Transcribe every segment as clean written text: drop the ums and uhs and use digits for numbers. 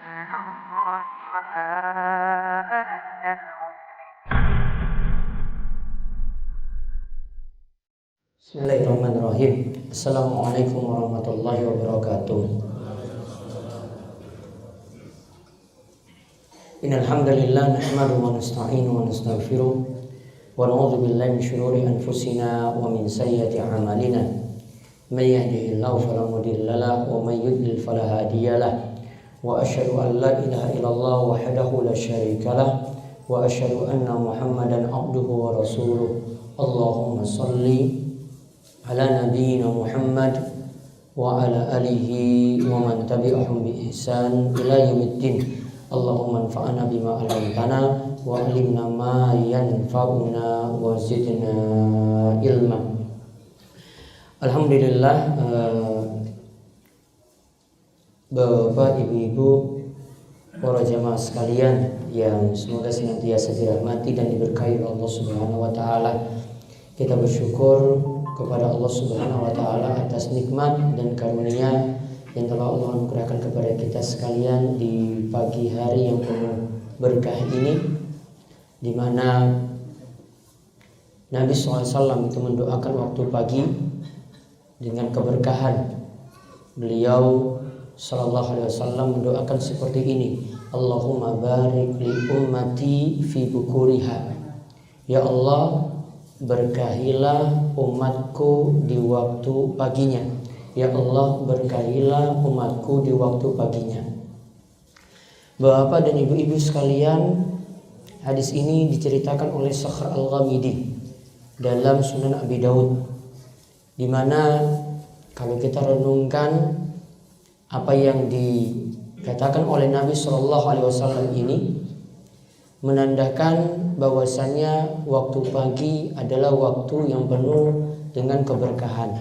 Bismillahirrahmanirrahim. Assalamualaikum warahmatullahi wabarakatuh. Innal hamdalillah nahmaduhu wa nasta'inuhu wa nastaghfiruh wa na'udzu billahi min shururi anfusina wa min sayyiati a'malina. May yahdihillahu fala mudilla lahu wa may yudlil fala hadiya lahu. Wa asyhadu an la ilaha illallah wahdahu la syarika lahu wa asyhadu anna Muhammadan abduhu wa rasuluh. Allahumma shalli ala nabiyyina Muhammad wa ala alihi wa man tabi'ahum bi ihsan ila yaumiddin. Allahumma anfa'na bima 'allamtana wa 'allimna ma yanfa'una wa zidna ilma. Alhamdulillah, Bapak, Ibu-ibu, para jamaah sekalian yang semoga senantiasa dirahmati dan diberkahi oleh Allah Subhanahu wa taala. Kita bersyukur kepada Allah Subhanahu wa taala atas nikmat dan karunia yang telah Allah anugerahkan kepada kita sekalian di pagi hari yang penuh berkah ini, di mana Nabi SAW itu mendoakan waktu pagi dengan keberkahan. Beliau Sallallahu Alaihi Wasallam mendoakan seperti ini: Allahumma barik li ummati fi bukuriha. Ya Allah, berkahilah umatku di waktu paginya. Ya Allah, berkahilah umatku di waktu paginya. Bapak dan ibu-ibu sekalian, hadis ini diceritakan oleh Sakhr Al-Ghamidi dalam Sunan Abi Daud, di mana kalau kita renungkan apa yang dikatakan oleh Nabi Shallallahu Alaihi Wasallam ini menandakan bahwasanya waktu pagi adalah waktu yang penuh dengan keberkahan,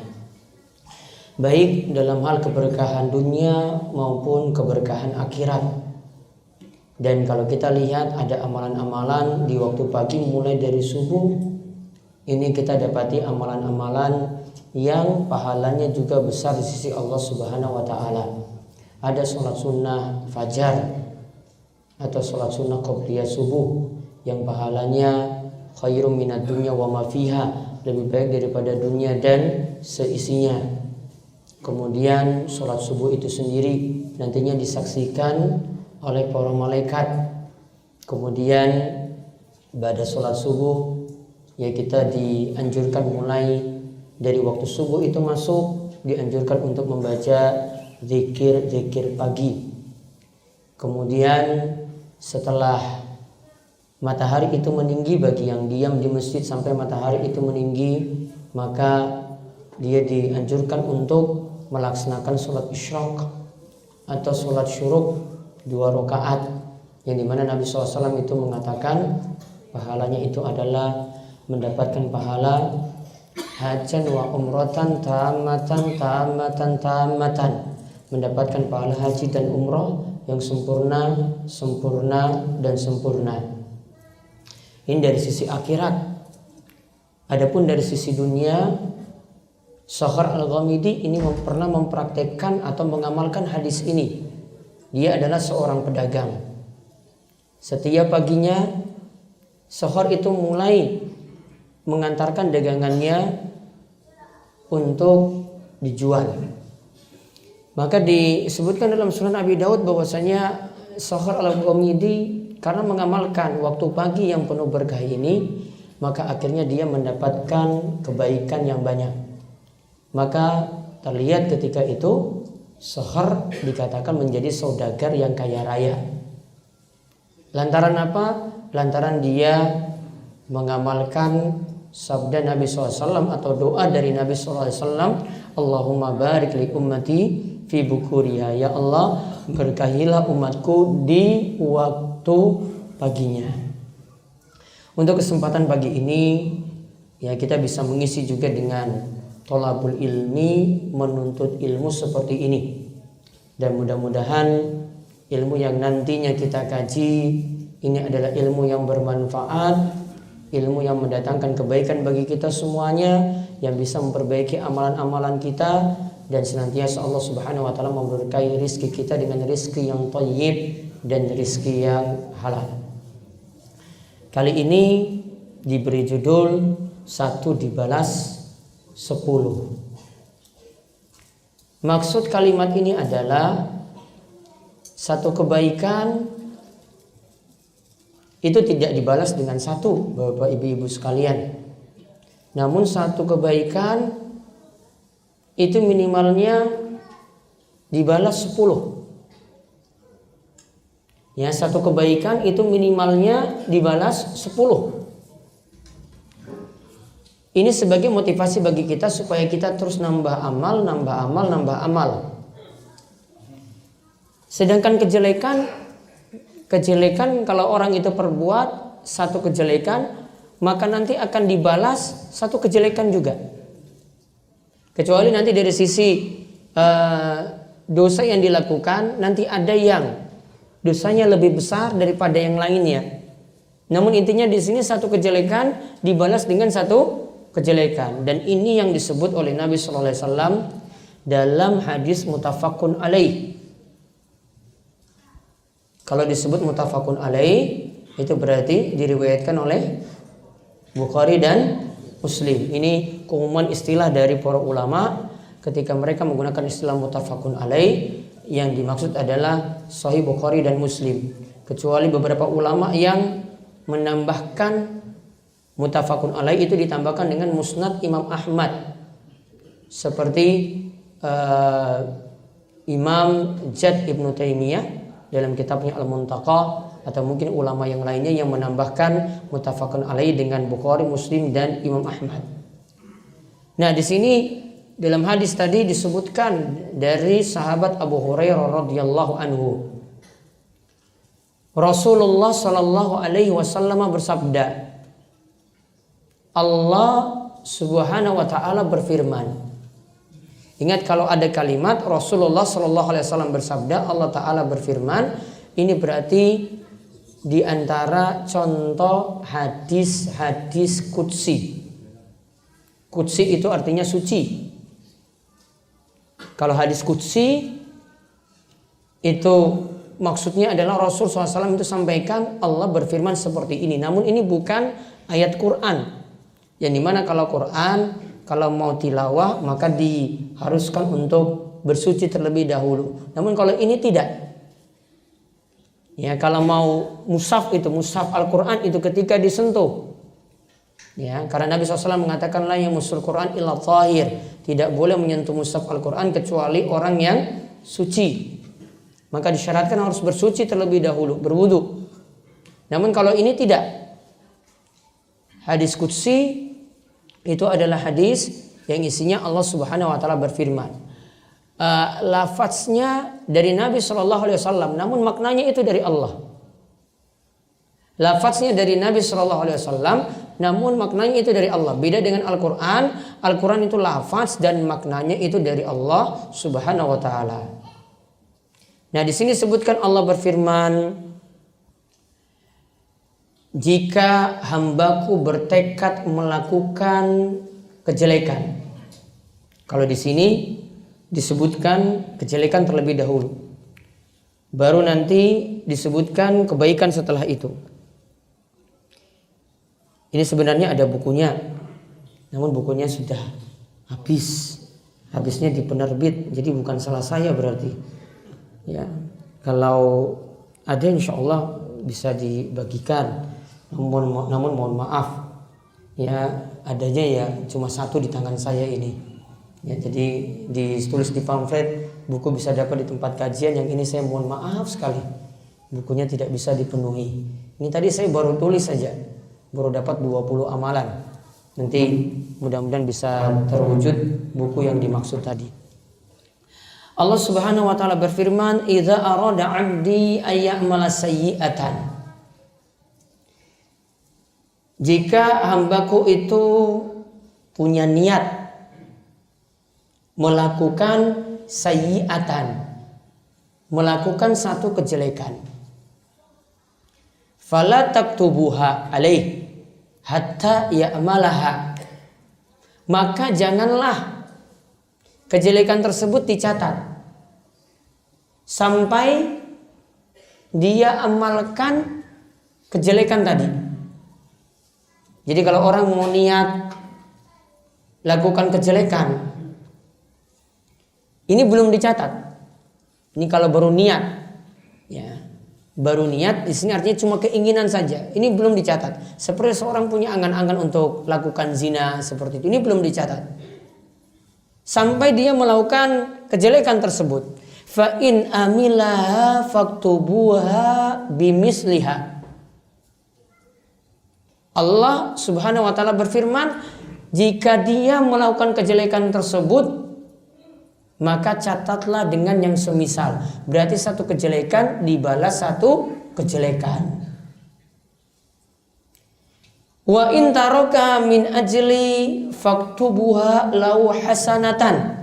baik dalam hal keberkahan dunia maupun keberkahan akhirat. Dan kalau kita lihat ada amalan-amalan di waktu pagi mulai dari subuh, ini kita dapati amalan-amalan yang pahalanya juga besar di sisi Allah Subhanahu wa taala. Ada sholat sunnah fajar atau sholat sunnah qobliyah subuh yang pahalanya khairum minad dunya wa ma fiha, lebih baik daripada dunia dan seisinya. Kemudian sholat subuh itu sendiri nantinya disaksikan oleh para malaikat. Kemudian pada sholat subuh ya kita dianjurkan mulai dari waktu subuh itu masuk, dianjurkan untuk membaca zikir pagi. Kemudian setelah matahari itu meninggi, bagi yang diam di masjid sampai matahari itu meninggi, maka dia dianjurkan untuk melaksanakan sholat isyraq atau sholat syuruk 2 rakaat, yang dimana Nabi SAW itu mengatakan pahalanya itu adalah mendapatkan pahala hajan wa umratan tamatan, mendapatkan pahala haji dan umroh yang sempurna dan sempurna. Ini dari sisi akhirat. Adapun dari sisi dunia, Sakhr Al-Ghamidi ini pernah mempraktekkan atau mengamalkan hadis ini. Dia adalah seorang pedagang. Setiap paginya Sakhr itu mulai mengantarkan dagangannya untuk dijual. Maka disebutkan dalam Sunan Abi Daud bahwasanya Sakhr Al-Ghamidi karena mengamalkan waktu pagi yang penuh berkah ini, maka akhirnya dia mendapatkan kebaikan yang banyak. Maka terlihat ketika itu Sakhr dikatakan menjadi saudagar yang kaya raya. Lantaran apa? Lantaran dia mengamalkan sabda Nabi SAW atau doa dari Nabi SAW, Allahumma barik li ummati fi bukuriha. Ya Allah, berkahilah umatku di waktu paginya. Untuk kesempatan pagi ini ya kita bisa mengisi juga dengan thalabul ilmi, menuntut ilmu seperti ini. Dan mudah-mudahan ilmu yang nantinya kita kaji ini adalah ilmu yang bermanfaat, ilmu yang mendatangkan kebaikan bagi kita semuanya, yang bisa memperbaiki amalan-amalan kita dan senantiasa Allah Subhanahu wa taala memberkahi rizki kita dengan rizki yang thayyib dan rizki yang halal. Kali ini diberi judul 1 dibalas 10. Maksud kalimat ini adalah satu kebaikan itu tidak dibalas dengan 1, Bapak Ibu sekalian. Namun satu kebaikan itu minimalnya dibalas 10. Ya, satu kebaikan itu minimalnya dibalas 10. Ini sebagai motivasi bagi kita supaya kita terus nambah amal. Sedangkan kejelekan kalau orang itu perbuat satu kejelekan, maka nanti akan dibalas satu kejelekan juga. Kecuali nanti dari sisi dosa yang dilakukan, nanti ada yang dosanya lebih besar daripada yang lainnya. Namun intinya di sini satu kejelekan dibalas dengan satu kejelekan, dan ini yang disebut oleh Nabi sallallahu alaihi wasallam dalam hadis muttafaqun alaih. Kalau disebut muttafaqun alaih itu berarti diriwayatkan oleh Bukhari dan Muslim. Ini keumuman istilah dari para ulama ketika mereka menggunakan istilah muttafaqun alaih, yang dimaksud adalah Sahih Bukhari dan Muslim. Kecuali beberapa ulama yang menambahkan muttafaqun alaih itu ditambahkan dengan musnad Imam Ahmad, seperti Imam Jad Ibnu Taimiyah dalam kitabnya Al-Muntaqa, atau mungkin ulama yang lainnya yang menambahkan muttafaqun alaih dengan Bukhari, Muslim dan Imam Ahmad. Nah, di sini dalam hadis tadi disebutkan dari sahabat Abu Hurairah radhiyallahu anhu, Rasulullah sallallahu alaihi wasallam bersabda, Allah Subhanahu wa taala berfirman. Ingat, kalau ada kalimat Rasulullah sallallahu alaihi wasallam bersabda, Allah taala berfirman, ini berarti di antara contoh hadis-hadis qudsi. Qudsi itu artinya suci. Kalau hadis qudsi itu maksudnya adalah Rasul SAW itu sampaikan Allah berfirman seperti ini. Namun ini bukan ayat Quran. Yang dimana kalau Quran, kalau mau tilawah maka diharuskan untuk bersuci terlebih dahulu. Namun kalau ini tidak. Ya, kalau mau mushaf itu, mushaf Al-Quran itu ketika disentuh. Ya, karena Nabi SAW mengatakan la yamassul Quran illa thahir. Tidak boleh menyentuh mushaf Al-Quran kecuali orang yang suci. Maka disyaratkan harus bersuci terlebih dahulu, berwudu. Namun kalau ini tidak. Hadis qudsi itu adalah hadis yang isinya Allah Subhanahu wa taala berfirman. Lafaznya dari Nabi sallallahu alaihi wasallam, namun maknanya itu dari Allah. Lafaznya dari Nabi sallallahu alaihi wasallam, namun maknanya itu dari Allah. Beda dengan Al-Qur'an. Al-Qur'an itu lafaz dan maknanya itu dari Allah Subhanahu wa taala. Nah, di sini sebutkan Allah berfirman, jika hambaku bertekad melakukan kejelekan. Kalau di sini disebutkan kejelekan terlebih dahulu, baru nanti disebutkan kebaikan setelah itu. Ini sebenarnya ada bukunya, namun bukunya sudah habisnya di penerbit, jadi bukan salah saya berarti. Ya, kalau ada insya Allah bisa dibagikan. Namun mohon maaf, ya adanya ya cuma satu di tangan saya ini. Ya, jadi ditulis di pamflet buku bisa dapat di tempat kajian, yang ini saya mohon maaf sekali bukunya tidak bisa dipenuhi. Ini tadi saya baru tulis saja, baru dapat 20 amalan. Nanti mudah-mudahan bisa terwujud buku yang dimaksud tadi. Allah Subhanahu wa taala berfirman, "Idza arada 'abdi ayya'mala sayyi'atan." Jika hambaku itu punya niat melakukan sayyi'atan, melakukan satu kejelekan, fala taktubuha alaih hatta ya'malaha, maka janganlah kejelekan tersebut dicatat sampai dia amalkan kejelekan tadi. Jadi kalau orang mau niat lakukan kejelekan, ini belum dicatat. Ini kalau baru niat, ya, baru niat di sini artinya cuma keinginan saja. Ini belum dicatat. Seperti seorang punya angan-angan untuk lakukan zina seperti itu, ini belum dicatat. Sampai dia melakukan kejelekan tersebut. Fa in amilaha faktubuha bimisliha. Allah Subhanahu wa taala berfirman, jika dia melakukan kejelekan tersebut, maka catatlah dengan yang semisal. Berarti satu kejelekan dibalas satu kejelekan. Wa in taraka min ajli faktubuha lau hasanatan.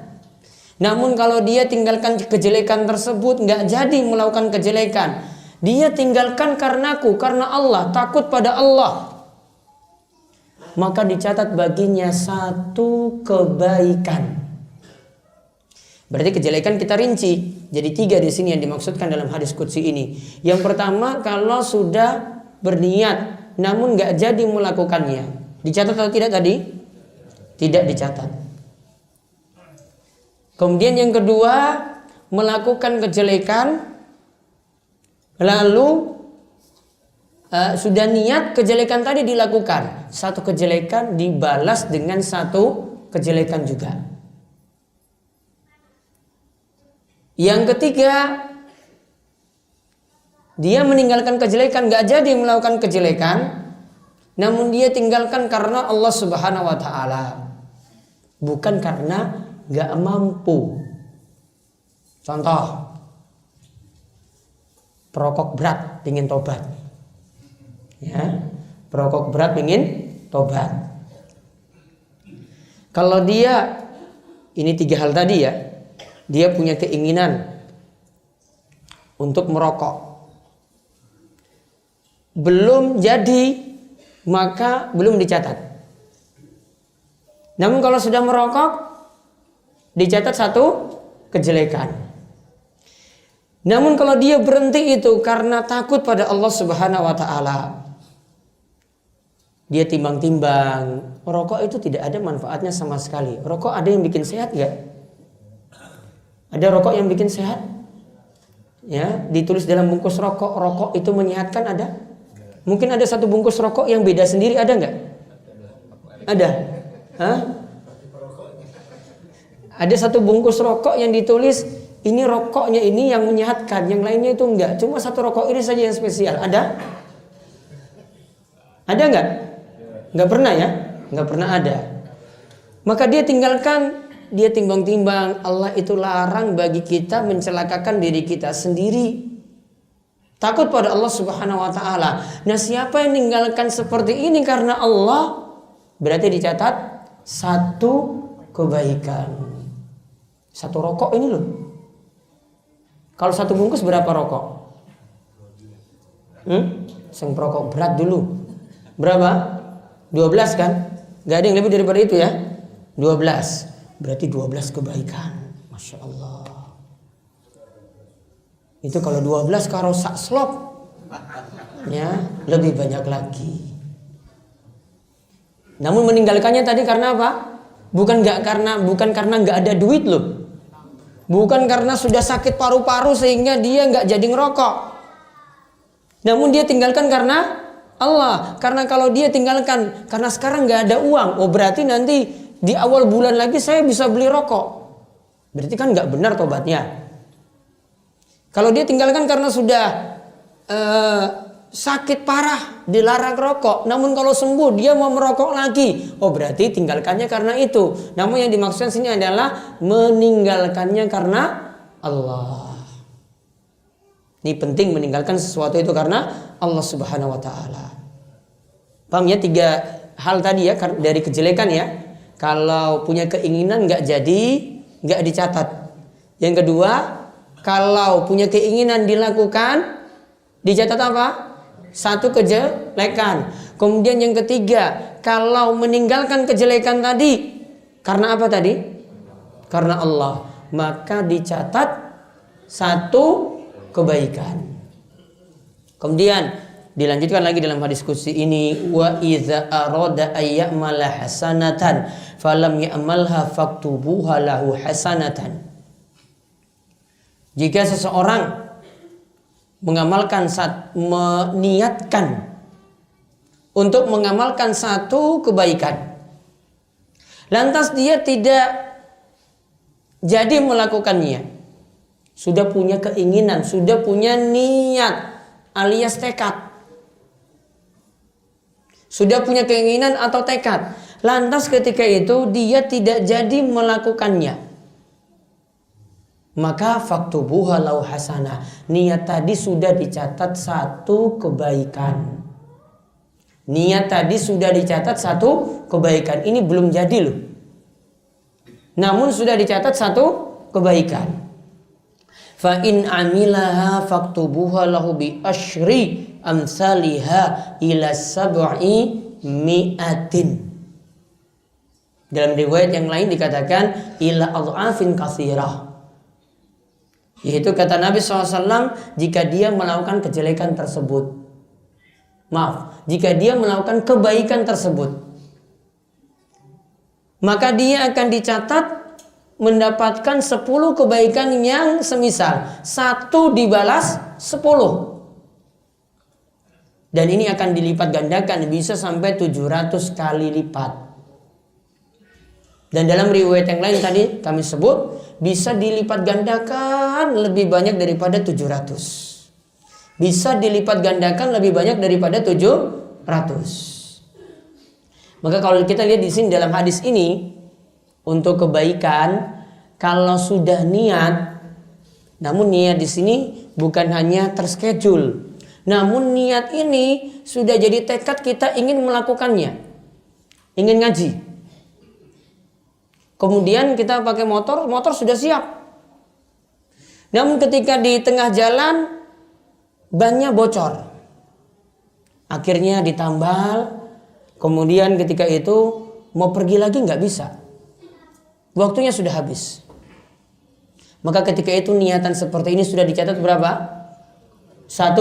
Namun kalau dia tinggalkan kejelekan tersebut, nggak jadi melakukan kejelekan, dia tinggalkan karenaku, karena Allah, takut pada Allah, maka dicatat baginya satu kebaikan. Berarti kejelekan kita rinci jadi 3 di sini yang dimaksudkan dalam hadis qudsi ini. Yang pertama, kalau sudah berniat namun nggak jadi melakukannya, dicatat atau tidak tadi? Tidak dicatat. Kemudian yang kedua, melakukan kejelekan lalu sudah niat kejelekan tadi dilakukan, satu kejelekan dibalas dengan satu kejelekan juga. Yang ketiga, dia meninggalkan kejelekan, gak jadi melakukan kejelekan, namun dia tinggalkan karena Allah Subhanahu wa taala, bukan karena gak mampu. Contoh, perokok berat ingin tobat, ya, perokok berat ingin tobat. Kalau dia, ini 3 hal tadi ya, dia punya keinginan untuk merokok, belum jadi, maka belum dicatat. Namun kalau sudah merokok, dicatat satu kejelekan. Namun kalau dia berhenti itu karena takut pada Allah Subhanahu wa taala, dia timbang-timbang, rokok itu tidak ada manfaatnya sama sekali. Rokok ada yang bikin sehat gak? Ada rokok yang bikin sehat? Ya, ditulis dalam bungkus rokok, rokok itu menyehatkan, ada? Mungkin ada satu bungkus rokok yang beda sendiri, ada nggak? Ada? Hah? Ada satu bungkus rokok yang ditulis ini rokoknya ini yang menyehatkan, yang lainnya itu enggak. Cuma satu rokok ini saja yang spesial. Ada? Ada nggak? Nggak pernah ya? Nggak pernah ada. Maka dia tinggalkan, dia timbang-timbang. Allah itu larang bagi kita mencelakakan diri kita sendiri. Takut pada Allah Subhanahu wa taala. Nah, siapa yang meninggalkan seperti ini karena Allah, berarti dicatat satu kebaikan. Satu rokok ini loh. Kalau satu bungkus berapa rokok? Yang perokok berat dulu. Berapa? 12 kan? Gak ada yang lebih daripada itu ya. 12. Berarti 12 kebaikan. Masya Allah. Itu kalau 12 karo sak slop, ya, lebih banyak lagi. Namun meninggalkannya tadi karena apa? Bukan karena nggak ada duit loh. Bukan karena sudah sakit paru-paru sehingga dia nggak jadi ngerokok. Namun dia tinggalkan karena Allah. Karena kalau dia tinggalkan karena sekarang nggak ada uang, oh berarti nanti di awal bulan lagi saya bisa beli rokok. Berarti kan nggak benar tobatnya. Kalau dia tinggalkan karena sudah sakit parah, dilarang rokok, namun kalau sembuh dia mau merokok lagi, oh berarti tinggalkannya karena itu. Namun yang dimaksudkan sini adalah meninggalkannya karena Allah. Ini penting meninggalkan sesuatu itu karena Allah Subhanahu wa taala. Paham ya 3 hal tadi ya dari kejelekan ya. Kalau punya keinginan nggak jadi, nggak dicatat. Yang kedua, kalau punya keinginan dilakukan, dicatat apa? Satu kejelekan. Kemudian yang ketiga, kalau meninggalkan kejelekan tadi, karena apa tadi? karena Allah, maka dicatat satu kebaikan. Kemudian dilanjutkan lagi dalam hadis qudsi ini, wa idza arada ayyamala hasanatan falam ya'malha faktubuha lahu hasanatan. Jika seseorang meniatkan untuk mengamalkan satu kebaikan, lantas dia tidak jadi melakukannya, sudah punya keinginan, sudah punya niat alias tekad, sudah punya keinginan atau tekad, lantas ketika itu dia tidak jadi melakukannya, maka faktubuha lahu hasanah, niat tadi sudah dicatat satu kebaikan. Niat tadi sudah dicatat satu kebaikan. Ini belum jadi loh, namun sudah dicatat satu kebaikan. Fa in amilaha faktubuha lahu bi asyri amsalha ila sab'i mi'atin. Dalam riwayat yang lain dikatakan ila adhafin katsirah, yaitu kata Nabi SAW, jika dia melakukan kejelekan tersebut, jika dia melakukan kebaikan tersebut, maka dia akan dicatat mendapatkan 10 kebaikan yang semisal, 1 dibalas 10. Dan ini akan dilipat gandakan, bisa sampai 700 kali lipat. Dan dalam riwayat yang lain tadi kami sebut, bisa dilipat gandakan lebih banyak daripada 700. Bisa dilipat gandakan lebih banyak daripada 700. Maka kalau kita lihat di sini dalam hadis ini, untuk kebaikan kalau sudah niat, namun niat di sini bukan hanya terschedule, namun niat ini sudah jadi tekad kita ingin melakukannya, ingin ngaji. Kemudian kita pakai motor sudah siap. Namun ketika di tengah jalan bannya bocor, akhirnya ditambal. Kemudian ketika itu mau pergi lagi nggak bisa, waktunya sudah habis. Maka ketika itu niatan seperti ini sudah dicatat berapa? 1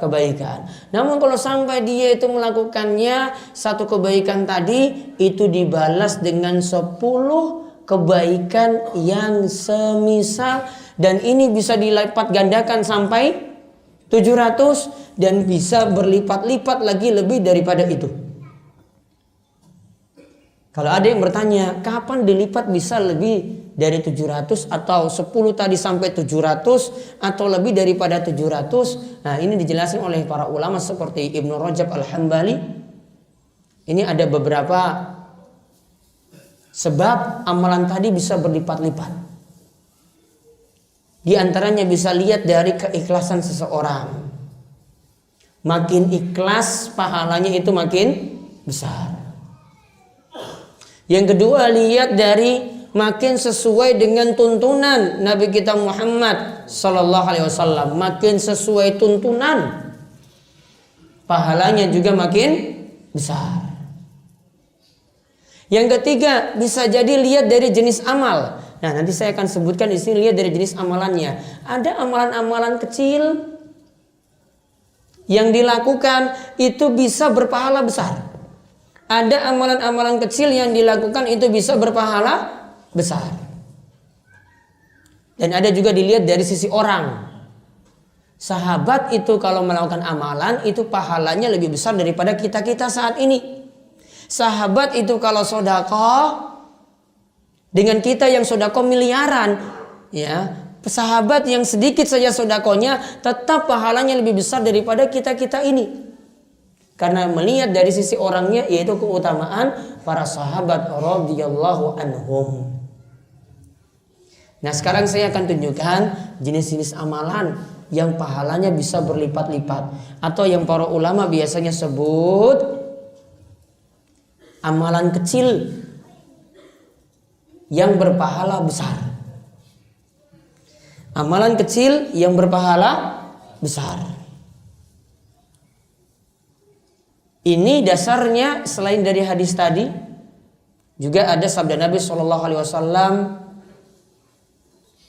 kebaikan. Namun kalau sampai dia itu melakukannya 1 kebaikan tadi, itu dibalas dengan 10 kebaikan yang semisal, dan ini bisa dilipat gandakan sampai 700 dan bisa berlipat-lipat lagi lebih daripada itu. Kalau ada yang bertanya, kapan dilipat bisa lebih dari 700 atau 10 tadi sampai 700 atau lebih daripada 700? Nah, ini dijelaskan oleh para ulama seperti Ibnu Rajab Al-Hambali. Ini ada beberapa sebab amalan tadi bisa berlipat-lipat. Di antaranya bisa lihat dari keikhlasan seseorang. Makin ikhlas, pahalanya itu makin besar. Yang kedua, lihat dari makin sesuai dengan tuntunan Nabi kita Muhammad sallallahu alaihi wasallam. Makin sesuai tuntunan, pahalanya juga makin besar. Yang ketiga, bisa jadi lihat dari jenis amal. Nah, nanti saya akan sebutkan di sini, lihat dari jenis amalannya. Ada amalan-amalan kecil yang dilakukan itu bisa berpahala besar. Ada amalan-amalan kecil yang dilakukan itu bisa berpahala besar. Dan ada juga dilihat dari sisi orang. Sahabat itu kalau melakukan amalan itu pahalanya lebih besar daripada kita-kita saat ini. Sahabat itu kalau sedekah dengan kita yang sedekah miliaran, ya, sahabat yang sedikit saja sedekahnya tetap pahalanya lebih besar daripada kita-kita ini. Karena melihat dari sisi orangnya, yaitu keutamaan para sahabat radhiyallahu anhum. Nah, sekarang saya akan tunjukkan jenis-jenis amalan yang pahalanya bisa berlipat-lipat, atau yang para ulama biasanya sebut amalan kecil yang berpahala besar. Amalan kecil yang berpahala besar. Ini dasarnya selain dari hadis tadi, juga ada sabda Nabi SAW,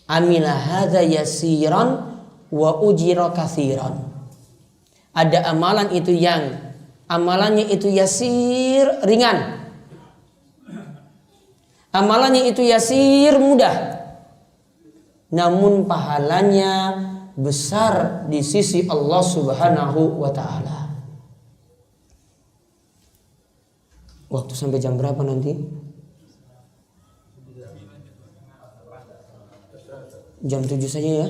amila hadza yasiran wa ujira katsiran. Ada amalan itu yang amalannya itu yasir, ringan. Amalannya itu yasir, mudah. Namun pahalanya besar di sisi Allah Subhanahu wa taala. Waktu sampai jam berapa nanti? Jam 7 saja ya?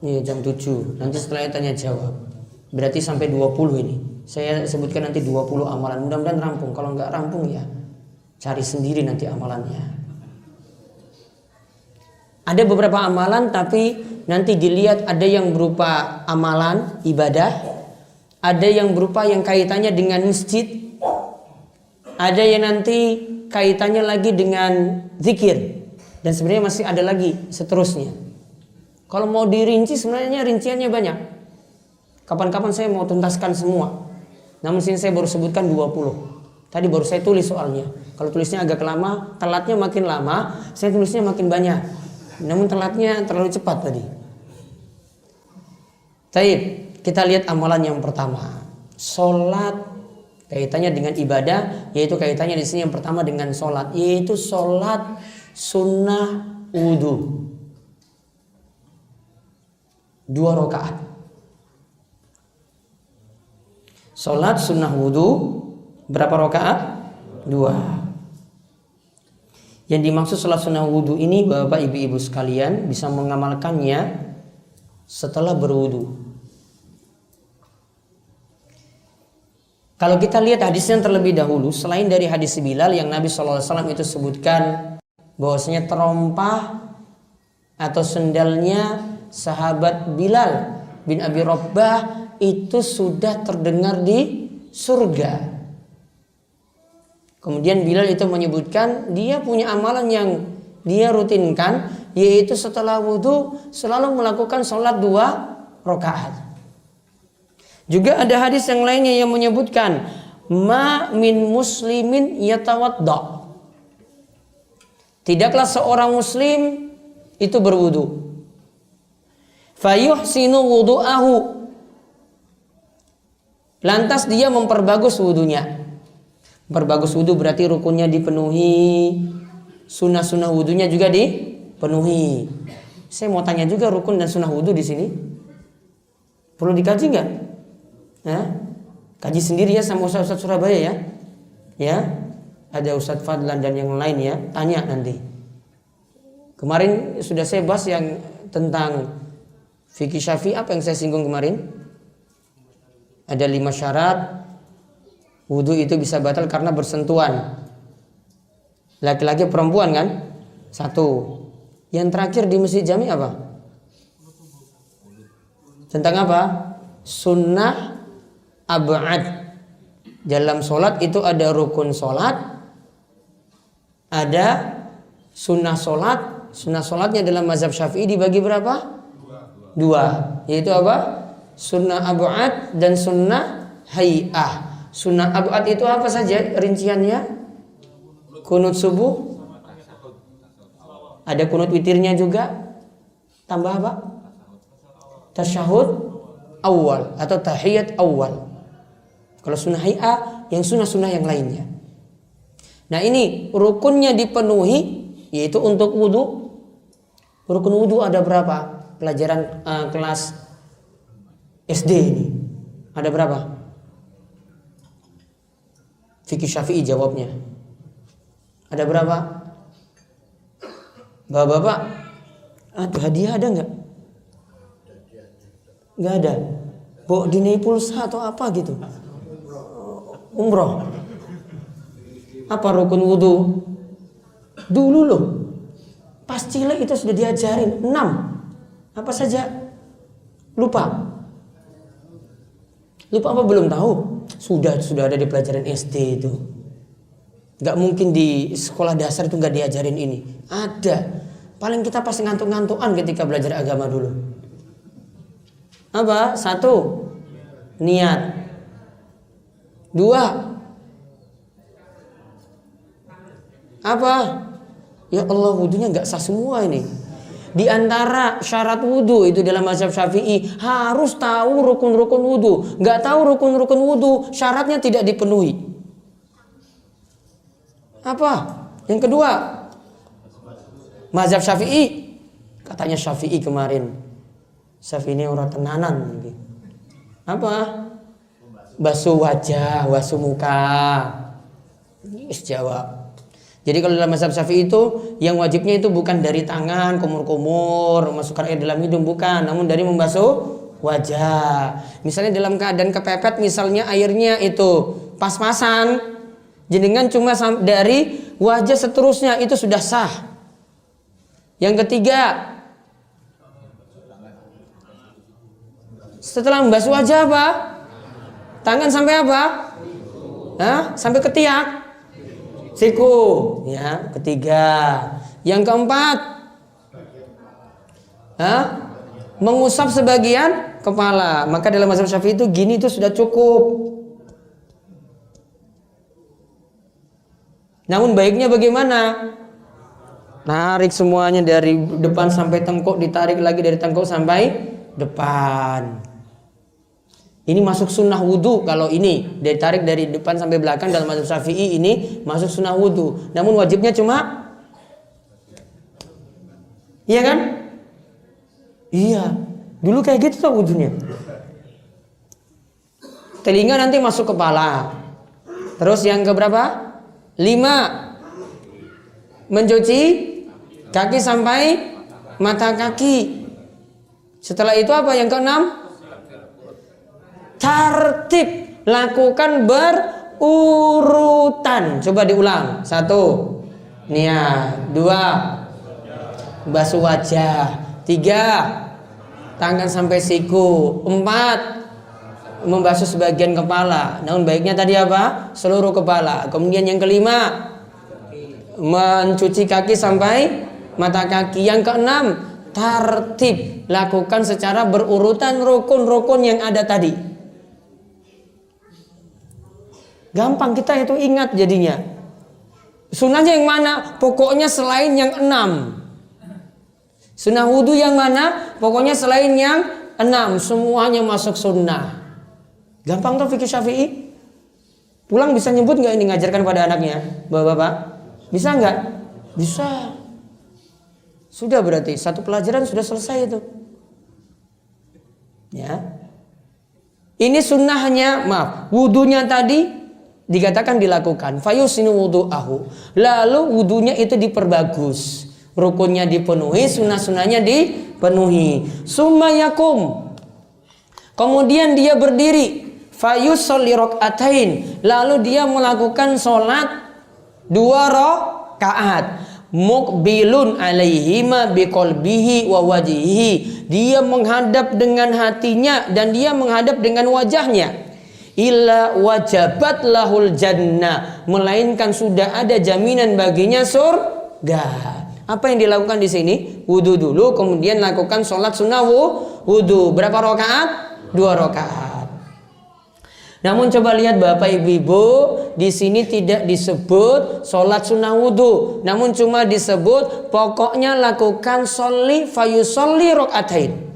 Iya, jam 7. Nanti setelahnya tanya jawab. Berarti sampai 20 ini. Saya sebutkan nanti 20 amalan. Mudah-mudahan rampung. Kalau nggak rampung ya cari sendiri nanti amalannya. Ada beberapa amalan tapi nanti dilihat ada yang berupa amalan ibadah, ada yang berupa yang kaitannya dengan masjid, ada yang nanti kaitannya lagi dengan zikir, dan sebenarnya masih ada lagi seterusnya. Kalau mau dirinci sebenarnya rinciannya banyak. Kapan-kapan saya mau tuntaskan semua. Namun sini saya baru sebutkan 20. Tadi baru saya tulis soalnya. Kalau tulisnya agak lama, telatnya makin lama, saya tulisnya makin banyak. Namun telatnya terlalu cepat tadi. Baik, kita lihat amalan yang pertama. Salat kaitannya dengan ibadah, yaitu kaitannya di sini yang pertama dengan salat, yaitu salat sunnah wudu. 2 rakaat. Salat sunnah wudu berapa rakaat? 2. Yang dimaksud salat sunnah wudu ini Bapak Ibu-ibu sekalian bisa mengamalkannya setelah berwudu. Kalau kita lihat hadisnya terlebih dahulu, selain dari hadis Bilal yang Nabi SAW itu sebutkan bahwasanya terompah atau sendalnya sahabat Bilal bin Abi Rabbah itu sudah terdengar di surga. Kemudian Bilal itu menyebutkan dia punya amalan yang dia rutinkan, yaitu setelah wudu selalu melakukan sholat 2 rakaat. Juga ada hadis yang lainnya yang menyebutkan ma min muslimin yatawadda. Tidaklah seorang muslim itu berwudu. Fayuhsinu wudu'ahu. Lantas dia memperbagus wudunya. Berbagus wudu berarti rukunnya dipenuhi, sunnah-sunnah wudunya juga dipenuhi. Saya mau tanya juga rukun dan sunnah wudu di sini. Perlu dikaji nggak? Ya? Kaji sendiri ya sama Ustaz Surabaya ya. Ya, ada Ustaz Fadlan dan yang lain ya. Tanya nanti. Kemarin sudah saya bahas yang tentang fikih Syafi'i, apa yang saya singgung kemarin? Ada 5 syarat. Wudu itu bisa batal karena bersentuhan. Laki-laki perempuan kan? 1. Yang terakhir di Masjid Jami apa? Tentang apa? Sunnah ab'ad. Dalam sholat itu ada rukun sholat, ada sunnah sholat. Sunnah sholatnya dalam mazhab Syafi'i dibagi berapa? 2. Yaitu apa? Sunnah ab'ad dan sunnah hay'ah. Sunnah ab'ad itu apa saja rinciannya? Kunut subuh, ada kunut witirnya juga. Tambah apa? Tasyahud awal atau tahiyat awal. Kalau sunnah hay'ah, yang sunnah-sunnah yang lainnya. Nah ini rukunnya dipenuhi, yaitu untuk wudu. Rukun wudu ada berapa? Pelajaran kelas SD ini ada berapa? Fikih Syafi'i jawabnya. Ada berapa? Bapak-bapak, ada hadiah ada nggak? Nggak ada. Bawa dinai pulsa atau apa gitu? Umroh. Apa rukun wudu? Dulu loh. Pas cilik itu sudah diajarin 6. Apa saja? Lupa. Lupa apa belum tahu? Sudah ada di pelajaran SD itu. Gak mungkin di sekolah dasar itu gak diajarin ini. Ada. Paling kita pas ngantuk-ngantukan ketika belajar agama dulu. Apa? 1. Niat. 2. Apa? Ya Allah, wudunya gak sah semua ini. Di antara syarat wudhu itu dalam mazhab Syafi'i harus tahu rukun-rukun wudhu. Nggak tahu rukun-rukun wudhu, syaratnya tidak dipenuhi. Apa? Yang kedua, mazhab Syafi'i. Katanya Syafi'i kemarin, Syafi'i ini orang tenanan. Apa? Basuh wajah, basuh muka. Yes, jawab. Jadi kalau dalam mazhab Syafi'i itu yang wajibnya itu bukan dari tangan, kumur-kumur, masukkan air dalam hidung, bukan, namun dari membasuh wajah. Misalnya dalam keadaan kepepet, misalnya airnya itu pas-pasan, jenengan cuma dari wajah seterusnya itu sudah sah. Yang ketiga, setelah membasuh wajah apa? Tangan sampai apa? Sampai ketiak. Siku, ya, ketiga. Yang keempat, mengusap sebagian kepala. Maka dalam mazhab Syafi'i itu gini itu sudah cukup. Namun baiknya bagaimana? Tarik semuanya dari depan sampai tengkuk, ditarik lagi dari tengkuk sampai depan. Ini masuk sunnah wudhu. Kalau ini ditarik dari depan sampai belakang dalam mazhab Syafi'i ini masuk sunnah wudhu. Namun wajibnya cuma, iya kan? Iya. Dulu kayak gitu tuh wudhunya. Telinga nanti masuk kepala. Terus yang keberapa? 5. Mencuci kaki sampai mata kaki. Setelah itu apa? Yang ke-6? Tartib, lakukan berurutan. Coba diulang. 1, niat. 2, basuh wajah. 3, tangan sampai siku. 4, membasuh sebagian kepala. Namun baiknya tadi apa? Seluruh kepala. Kemudian yang ke-5, mencuci kaki sampai mata kaki. Yang ke-6, tartib, lakukan secara berurutan rukun-rukun yang ada tadi. Gampang kita itu ingat jadinya. Sunnahnya yang mana? Pokoknya selain yang 6. Sunnah wudhu yang mana? Pokoknya selain yang 6. Semuanya masuk sunnah. Gampang tuh fikih Syafi'i. Pulang bisa nyebut nggak ini ngajarkan pada anaknya, bapak-bapak? Bisa nggak? Bisa. Sudah berarti satu pelajaran sudah selesai itu. Ya. Ini sunnahnya, maaf, wudhunya tadi dikatakan dilakukan. Fayusinu wudu'ahu. Lalu wudunya itu diperbagus. Rukunnya dipenuhi, sunnah-sunnahnya dipenuhi. Summa yakum. Kemudian dia berdiri. Fayusolli rok'atain. Lalu dia melakukan sholat 2 rakaat. Muqbilun alaihima biqalbihi wa wajihi. Dia menghadap dengan hatinya dan dia menghadap dengan wajahnya. Illa wajabat lahul jannah, melainkan sudah ada jaminan baginya surga. Apa yang dilakukan di sini? Wudu dulu, kemudian lakukan sholat sunnah wudu. Berapa rakaat? 2 rakaat. Namun coba lihat Bapak Ibu, di sini tidak disebut sholat sunnah wudu, namun cuma disebut pokoknya lakukan sholli fayusolli rok'atain.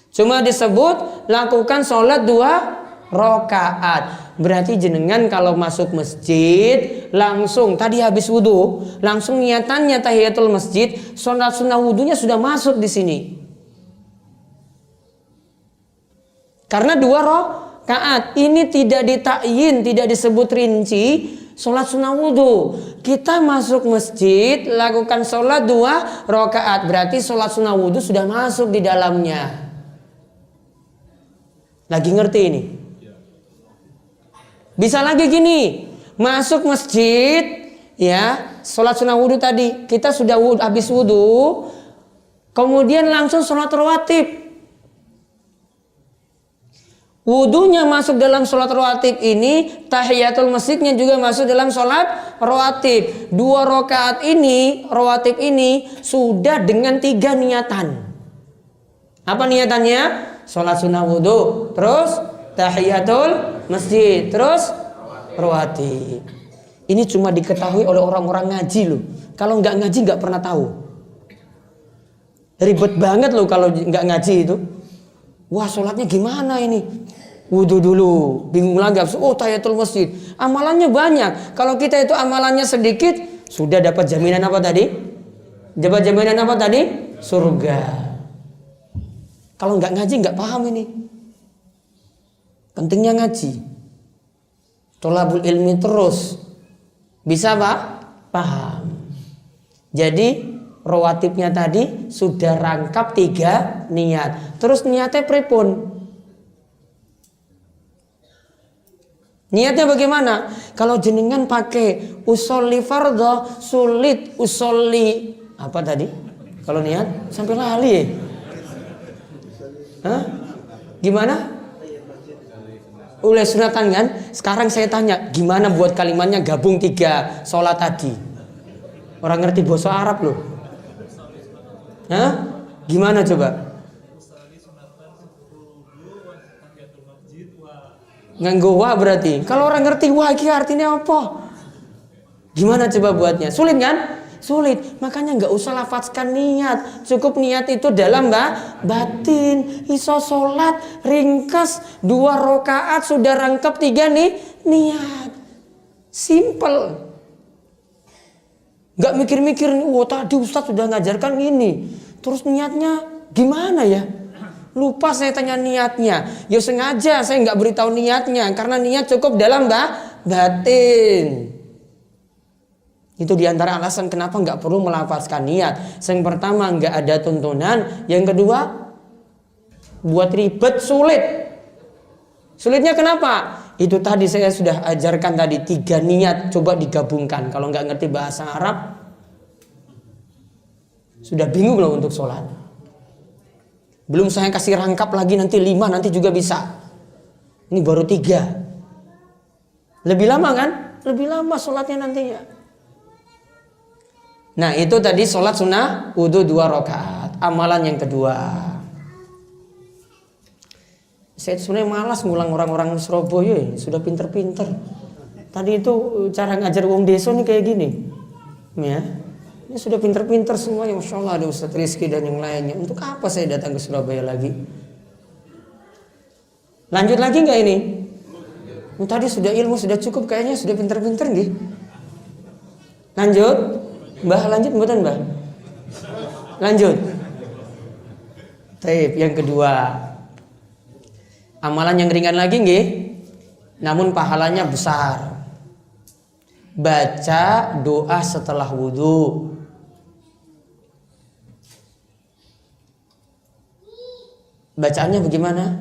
Cuma disebut lakukan sholat 2 rakaat. Berarti jenengan kalau masuk masjid langsung tadi habis wudhu, langsung niatannya tahiyatul masjid, sholat sunnah wudhunya sudah masuk di sini. Karena 2 rakaat ini tidak ditakyin, tidak disebut rinci sholat sunnah wudhu. Kita masuk masjid lakukan sholat 2 rakaat, berarti sholat sunnah wudhu sudah masuk di dalamnya. Lagi ngerti ini? Bisa lagi gini, masuk masjid, ya, sholat sunnah wudhu tadi, kita sudah habis wudhu, kemudian langsung sholat rawatib. Wudhunya masuk dalam sholat rawatib ini, tahiyatul masjidnya juga masuk dalam sholat rawatib. 2 rakaat ini, rawatib ini sudah dengan 3 niatan. Apa niatannya? Sholat sunnah wudhu, terus tahiyatul masjid, terus rawatib. Ini cuma diketahui oleh orang-orang ngaji loh. Kalau nggak ngaji nggak pernah tahu. Ribet banget loh kalau nggak ngaji itu. Wah, sholatnya gimana ini? Wudhu dulu, bingung lagi. Oh, tahiyatul masjid. Amalannya banyak. Kalau kita itu amalannya sedikit, sudah dapat jaminan apa tadi? Dapat jaminan apa tadi? Surga. Kalau nggak ngaji nggak paham ini. Pentingnya ngaji. Tholabul ilmi terus. Bisa Pak? Paham. Jadi rawatibnya tadi sudah rangkap 3 niat. Terus niatnya pripun? Niatnya bagaimana? Kalau jenengan pakai usolli fardhu, sulit usolli apa tadi? Kalau niat sampai lali ya? Hah? Gimana? Oleh sunatan kan? Sekarang saya tanya, gimana buat kalimatnya gabung 3 sholat tadi? Orang ngerti bahasa Arab loh. Hah? Gimana coba? Nganggo wa berarti. Kalau orang ngerti wa iki artinya apa? Gimana coba buatnya? Sulit kan? Sulit. Makanya nggak usah lafazkan niat. Cukup niat itu dalam batin. Iso sholat ringkas 2 rakaat sudah rangkap 3 nih niat. Simple. Nggak mikir-mikir. Wah, tadi Ustadz sudah ngajarkan ini. Terus niatnya gimana ya? Lupa saya tanya niatnya. Ya sengaja saya nggak beritahu niatnya karena niat cukup dalam batin. Itu diantara alasan kenapa nggak perlu melafazkan niat. Yang pertama nggak ada tuntunan. Yang kedua buat ribet sulit. Sulitnya kenapa? Itu tadi saya sudah ajarkan tadi 3 niat coba digabungkan. Kalau nggak ngerti bahasa Arab sudah bingung loh untuk sholat. Belum saya kasih rangkap lagi nanti 5 nanti juga bisa. Ini baru 3. Lebih lama kan? Lebih lama sholatnya nantinya. Nah itu tadi sholat sunnah wudhu 2 rakaat. Amalan yang kedua. Saya sebenarnya malas ngulang orang-orang Surabaya ya. Sudah pinter-pinter. Tadi itu cara ngajar wong desa nih kayak gini. Ya. Ini sudah pinter-pinter semuanya, Masya Allah, ada Ustadz Rizky dan yang lainnya. Untuk apa saya datang ke Surabaya lagi? Lanjut lagi nggak ini? Tadi sudah ilmu, sudah cukup kayaknya, sudah pinter-pinter nih. Lanjut, Mbah, lanjut mboten Mbah? Lanjut. Taib, yang kedua. Amalan yang ringan lagi nggih, namun pahalanya besar. Baca doa setelah wudhu. Bacaannya bagaimana?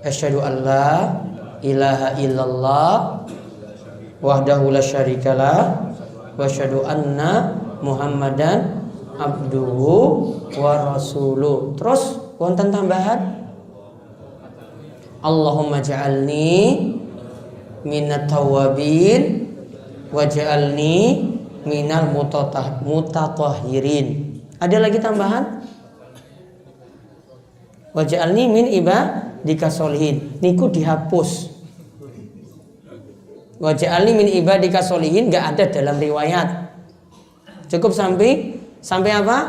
Asyhadu an la ilaha illallah wahdahu la syarikalah wa asyhadu anna Muhammadan abduhu wa rasuluh. Terus wonten tambahan? Allahumma ja'alni minat tawabin waj'alni minal mutatahhirin. Ada lagi tambahan? Waj'alni min ibadika sholihin. Niku dihapus. Waj'alni min ibadika sholihin enggak ada dalam riwayat. Cukup sampai apa?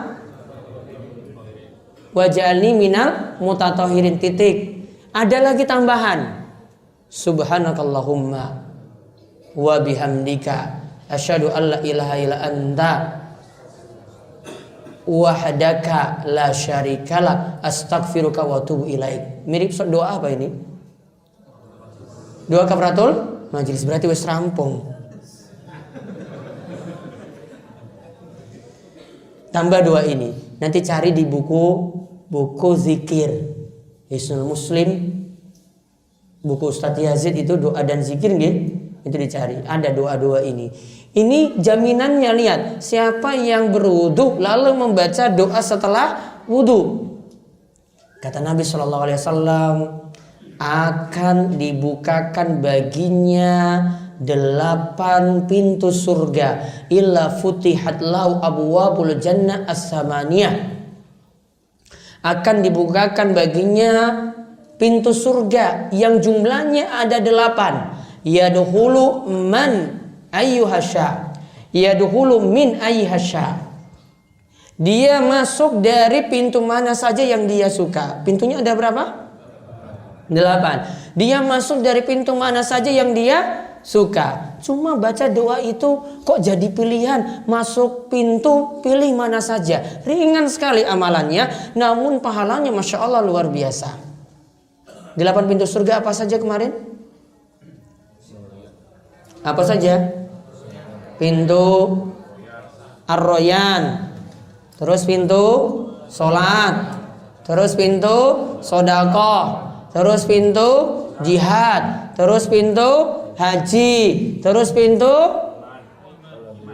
Waj'alni minal mutatahhirin titik. Ada lagi tambahan. Subhanakallahumma wa bihamdika asyhadu an la ilaha illa anta wahdaka la syarikalah astaghfiruka wa atubu ilaik. Mirip doa apa ini? Doa kafaratul majelis, berarti wis rampung. Tambah doa ini. Nanti cari di buku zikir Hisnul Muslim, buku Ustadz Yazid itu doa dan zikir nggih. Itu dicari. Ada doa-doa ini. Ini jaminannya, lihat. Siapa yang berwudu lalu membaca doa setelah wudu. Kata Nabi SAW, akan dibukakan baginya 8 pintu surga. Illa futihat lahu abwabul jannah as-samaniyah. Akan dibukakan baginya pintu surga yang jumlahnya ada 8. Yadkhulu man ayyuhasya, yadkhulu min ayyuhasya. Dia masuk dari pintu mana saja yang dia suka. Pintunya ada berapa? 8. Dia masuk dari pintu mana saja yang dia suka. Cuma baca doa itu kok jadi pilihan. Masuk pintu pilih mana saja. Ringan sekali amalannya, namun pahalanya Masya Allah luar biasa. 8 pintu surga apa saja kemarin? Apa saja? Pintu Ar-Royan, terus pintu sholat, terus pintu sodakoh, terus pintu jihad, terus pintu haji, terus pintu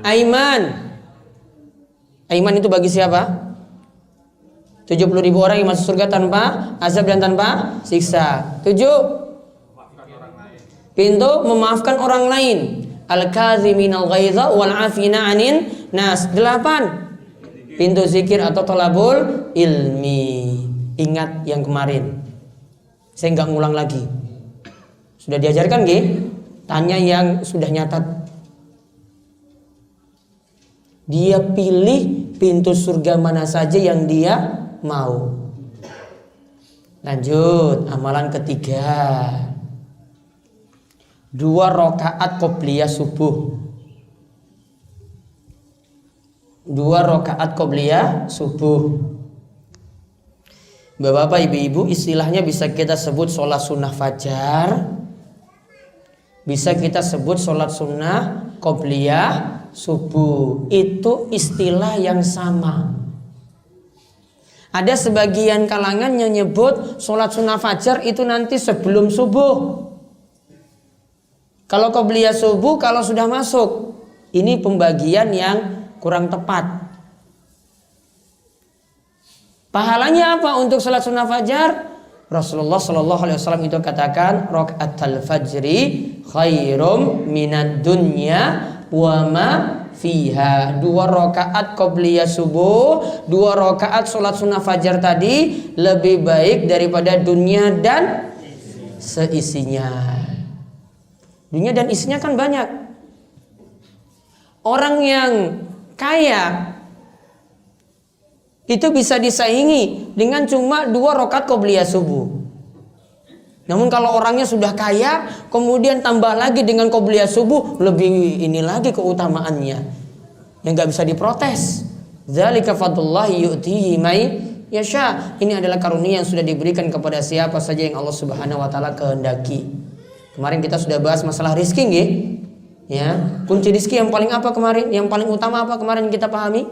aiman. Aiman itu bagi siapa? 70.000 orang yang masuk surga tanpa azab dan tanpa siksa. 7. Pintu memaafkan orang lain. Al-kaziminal ghaidha wal afina 'anin nas. 8. Pintu zikir atau thalabul ilmi. Ingat yang kemarin. Saya nggak ngulang lagi. Sudah diajarkan nggih? Tanya yang sudah nyatat. Dia pilih pintu surga mana saja yang dia mau. Lanjut, amalan ketiga. 2 rakaat qobliyah subuh. 2 rakaat qobliyah subuh. Bapak-bapak, ibu-ibu, istilahnya bisa kita sebut sholat sunnah fajar, bisa kita sebut sholat sunnah qobliyah subuh. Itu istilah yang sama. Ada sebagian kalangan yang nyebut sholat sunnah fajar itu nanti sebelum subuh. Kalau qobliyah subuh kalau sudah masuk. Ini pembagian yang kurang tepat. Pahalanya apa untuk sholat sunnah fajar? Rasulullah Shallallahu Alaihi Wasallam itu katakan, rakaatul fajri khairum minad dunya wa ma fiha. 2 rakaat qobliyah subuh, 2 rakaat sholat sunnah fajar tadi lebih baik daripada dunia dan seisinya. Dunia dan isinya kan banyak. Orang yang kaya itu bisa disaingi dengan cuma 2 rakaat qobliyah subuh. Namun kalau orangnya sudah kaya, kemudian tambah lagi dengan qobliyah subuh, lebih ini lagi keutamaannya, yang nggak bisa diprotes. Dzalika fadlullahi yu'tihi may yasha. Ini adalah karunia yang sudah diberikan kepada siapa saja yang Allah Subhanahu wa taala kehendaki. Kemarin kita sudah bahas masalah rizki nggih? Ya, kunci rizki yang paling apa kemarin? Yang paling utama apa kemarin kita pahami?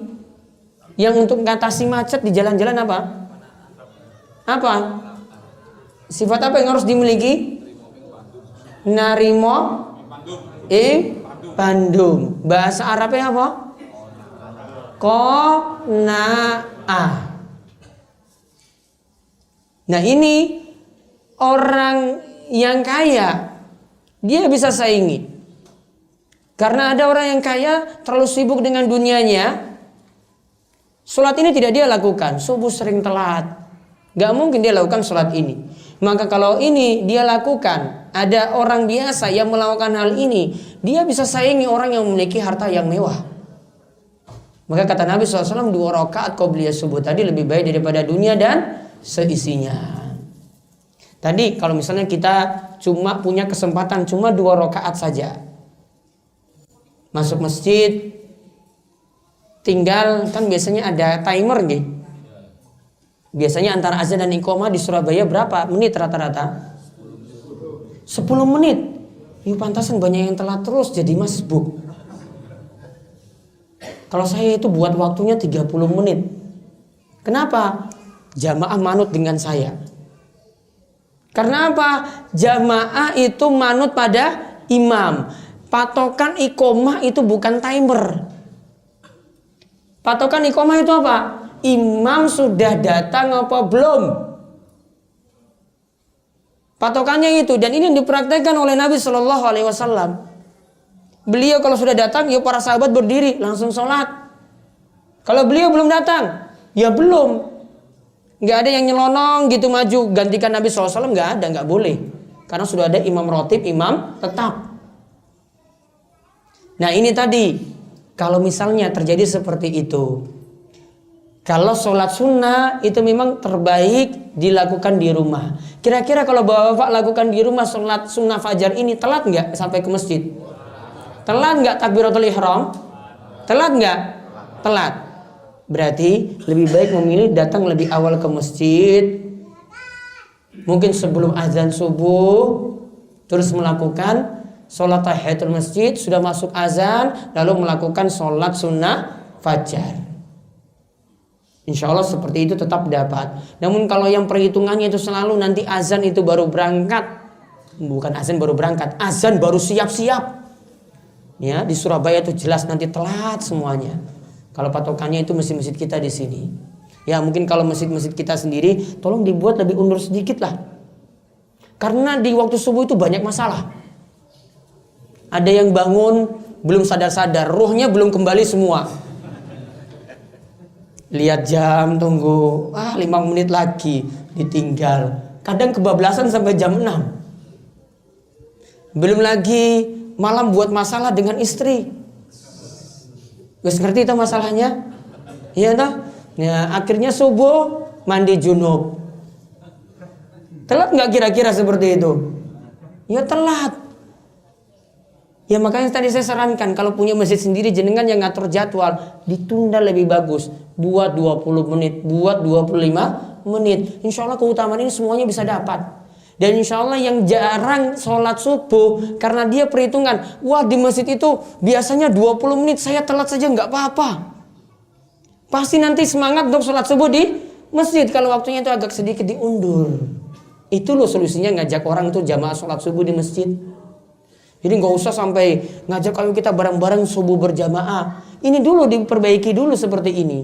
Yang untuk mengatasi macet di jalan-jalan apa? Apa? Sifat apa yang harus dimiliki? Narimo pandum. Bahasa Arabnya apa? Qanaah. Nah, ini orang yang kaya dia bisa saingi. Karena ada orang yang kaya terlalu sibuk dengan dunianya. Sholat ini tidak dia lakukan. Subuh sering telat. Gak mungkin dia lakukan sholat ini. Maka kalau ini dia lakukan, ada orang biasa yang melakukan hal ini, dia bisa saingi orang yang memiliki harta yang mewah. Maka kata Nabi SAW, 2 rakaat qobliyah subuh tadi lebih baik daripada dunia dan seisinya. Tadi kalau misalnya kita cuma punya kesempatan cuma 2 rakaat saja, masuk masjid, tinggal kan biasanya ada timer nih. Biasanya antara azan dan iqamah di Surabaya berapa menit rata-rata? 10 menit. Ini pantasan banyak yang telat terus jadi masbuk. Kalau saya itu buat waktunya 30 menit. Kenapa? Jamaah manut dengan saya. Karena apa? Jamaah itu manut pada imam. Patokan iqamah itu bukan timer. Patokan iqamah itu apa? Imam sudah datang apa belum? Patokannya itu, dan ini dipraktekkan oleh Nabi Shallallahu Alaihi Wasallam. Beliau kalau sudah datang, ya para sahabat berdiri langsung sholat. Kalau beliau belum datang, ya belum. Nggak ada yang nyelonong gitu maju gantikan Nabi SAW, nggak ada, nggak boleh. Karena sudah ada imam rotib, imam tetap. Nah ini tadi, kalau misalnya terjadi seperti itu, Kalau sholat sunnah itu memang terbaik dilakukan di rumah. Kira-kira kalau bapak-bapak lakukan di rumah sholat sunnah fajar ini, telat nggak sampai ke masjid? Telat nggak takbiratul ihram? Telat nggak? Telat. Berarti lebih baik memilih datang lebih awal ke masjid. Mungkin sebelum azan subuh, terus melakukan sholat tahiyatul masjid, sudah masuk azan, lalu melakukan sholat sunnah fajar. Insya Allah seperti itu tetap dapat. Namun kalau yang perhitungannya itu selalu nanti azan itu baru berangkat, bukan azan baru berangkat, azan baru siap-siap. Ya, di Surabaya itu jelas nanti telat semuanya. Kalau patokannya itu masjid-masjid kita di sini. Ya mungkin kalau masjid-masjid kita sendiri, tolong dibuat lebih undur sedikit lah. Karena di waktu subuh itu banyak masalah. Ada yang bangun belum sadar-sadar, ruhnya belum kembali semua. Lihat jam, tunggu 5 menit lagi, ditinggal. Kadang kebablasan sampai jam 6. Belum lagi malam buat masalah dengan istri. Wes ngerti itu masalahnya? Iya toh? Ya, akhirnya subuh mandi junub. Telat nggak kira-kira seperti itu? Ya telat. Ya makanya tadi saya sarankan kalau punya masjid sendiri jenengan yang ngatur jadwal, ditunda lebih bagus. Buat 20 menit, buat 25 menit. Insya Allah keutamaan ini semuanya bisa dapat. Dan insya Allah yang jarang sholat subuh karena dia perhitungan, wah di masjid itu biasanya 20 menit, saya telat saja nggak apa-apa. Pasti nanti semangat untuk sholat subuh di masjid kalau waktunya itu agak sedikit diundur. Itu loh solusinya ngajak orang itu jamaah sholat subuh di masjid. Jadi nggak usah sampai ngajak kalau kita bareng-bareng subuh berjamaah. Ini dulu diperbaiki dulu seperti ini.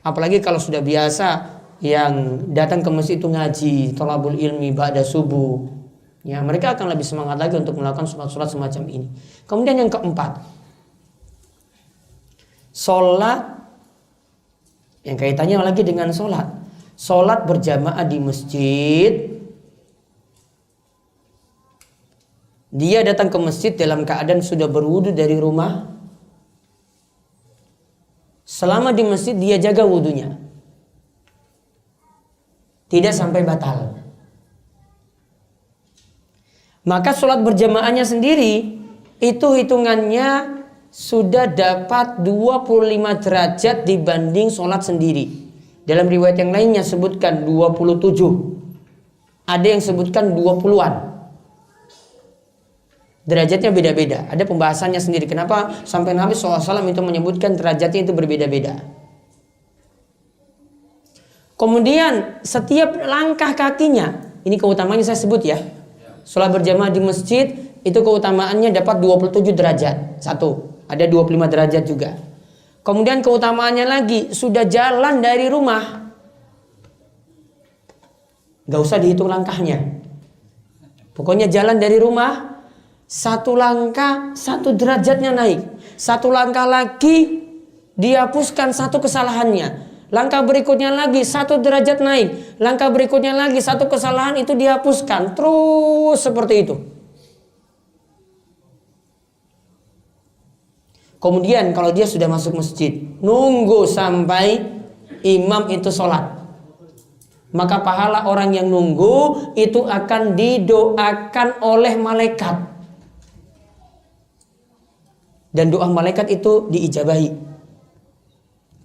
Apalagi kalau sudah biasa yang datang ke masjid itu ngaji, thalabul ilmi ba'da subuh. Ya, mereka akan lebih semangat lagi untuk melakukan sholat-sholat semacam ini. Kemudian yang keempat, sholat yang kaitannya lagi dengan sholat. Sholat berjamaah di masjid. Dia datang ke masjid dalam keadaan sudah berwudu dari rumah. Selama di masjid dia jaga wudunya, tidak sampai batal. Maka sholat berjamaahnya sendiri itu hitungannya sudah dapat 25 derajat dibanding sholat sendiri. Dalam riwayat yang lainnya sebutkan 27. Ada yang sebutkan 20-an. Derajatnya beda-beda. Ada pembahasannya sendiri. Kenapa sampai Nabi SAW itu menyebutkan derajatnya itu berbeda-beda. Kemudian setiap langkah kakinya, ini keutamaannya saya sebut ya. Sholat berjamaah di masjid itu keutamaannya dapat 27 derajat. Satu, ada 25 derajat juga. Kemudian keutamaannya lagi, sudah jalan dari rumah, gak usah dihitung langkahnya. Pokoknya jalan dari rumah, satu langkah, satu derajatnya naik. Satu langkah lagi, dihapuskan satu kesalahannya. Langkah berikutnya lagi, satu derajat naik. Langkah berikutnya lagi, satu kesalahan itu dihapuskan. Terus seperti itu. Kemudian kalau dia sudah masuk masjid, nunggu sampai imam itu sholat. Maka pahala orang yang nunggu itu akan didoakan oleh malaikat. Dan doa malaikat itu diijabahi.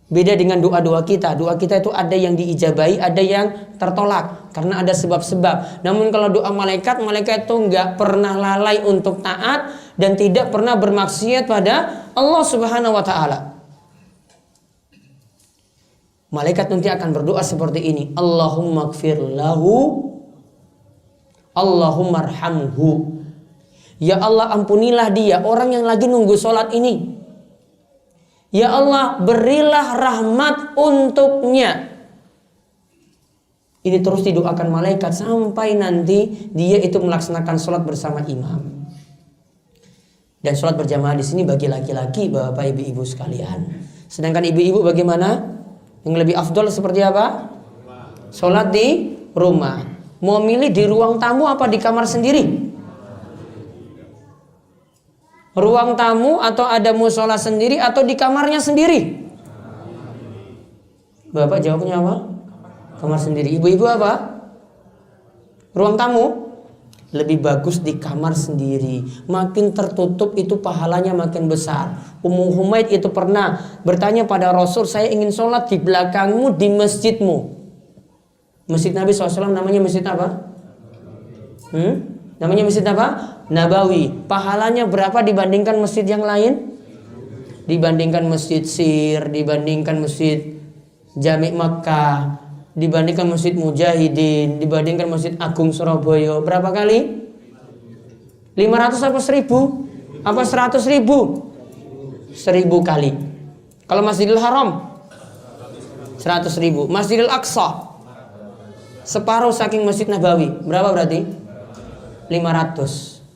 Beda dengan doa-doa kita. Doa kita itu ada yang diijabahi, ada yang tertolak. Karena ada sebab-sebab. Namun kalau doa malaikat, malaikat itu nggak pernah lalai untuk taat. Dan tidak pernah bermaksiat pada Allah Subhanahu wa ta'ala. Malaikat nanti akan berdoa seperti ini. Allahumma gfir lahu, Allahumma arhamhu. Ya Allah, ampunilah dia, orang yang lagi nunggu sholat ini. Ya Allah, berilah rahmat untuknya. Ini terus didoakan malaikat sampai nanti dia itu melaksanakan sholat bersama imam. Dan sholat berjamaah di sini bagi laki-laki, bapak ibu-ibu sekalian. Sedangkan ibu-ibu bagaimana? Yang lebih afdol seperti apa? Sholat di rumah. Mau milih di ruang tamu apa di kamar sendiri? Ruang tamu atau ada musola sendiri atau di kamarnya sendiri? Bapak jawabnya apa? Kamar sendiri. Ibu-ibu apa? Ruang tamu? Lebih bagus di kamar sendiri. Makin tertutup itu pahalanya makin besar. Ummu Humaid itu pernah bertanya pada Rasul, saya ingin sholat di belakangmu di masjidmu. Masjid Nabi SAW namanya masjid apa? Namanya masjid apa? Nabawi. Pahalanya berapa dibandingkan masjid yang lain? Dibandingkan masjid Sir, dibandingkan masjid Jami' Makkah, dibandingkan masjid Mujahidin, dibandingkan masjid Agung Surabaya, berapa kali? 500 apa 1000? Apa 100.000? 1000 kali. Kalau Masjidil Haram 100.000. Masjidil Aqsa separuh saking Masjid Nabawi, berapa berarti? 500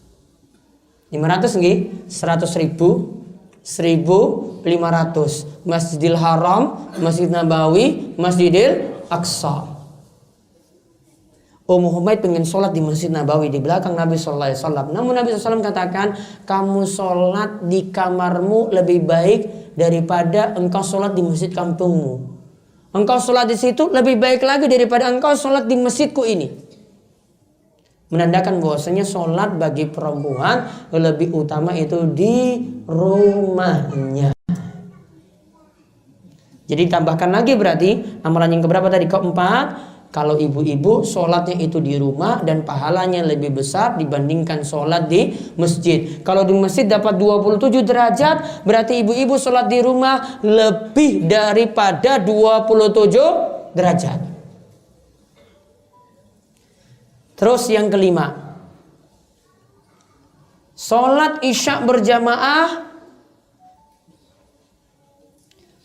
nggih? 100.000, 1.500. Masjidil Haram, Masjid Nabawi, Masjidil Aqsa. Ummu Humaid pengen sholat di Masjid Nabawi di belakang Nabi Sallallahu Alaihi Wasallam. Namun Nabi SAW katakan, kamu sholat di kamarmu lebih baik daripada engkau sholat di masjid kampungmu. Engkau sholat di situ lebih baik lagi daripada engkau sholat di masjidku ini. Menandakan bahwasanya sholat bagi perempuan lebih utama itu di rumahnya. Jadi tambahkan lagi berarti amalan yang keberapa tadi? Keempat, kalau ibu-ibu sholatnya itu di rumah dan pahalanya lebih besar dibandingkan sholat di masjid. Kalau di masjid dapat 27 derajat, berarti ibu-ibu sholat di rumah lebih daripada 27 derajat. Terus yang kelima, sholat isya berjamaah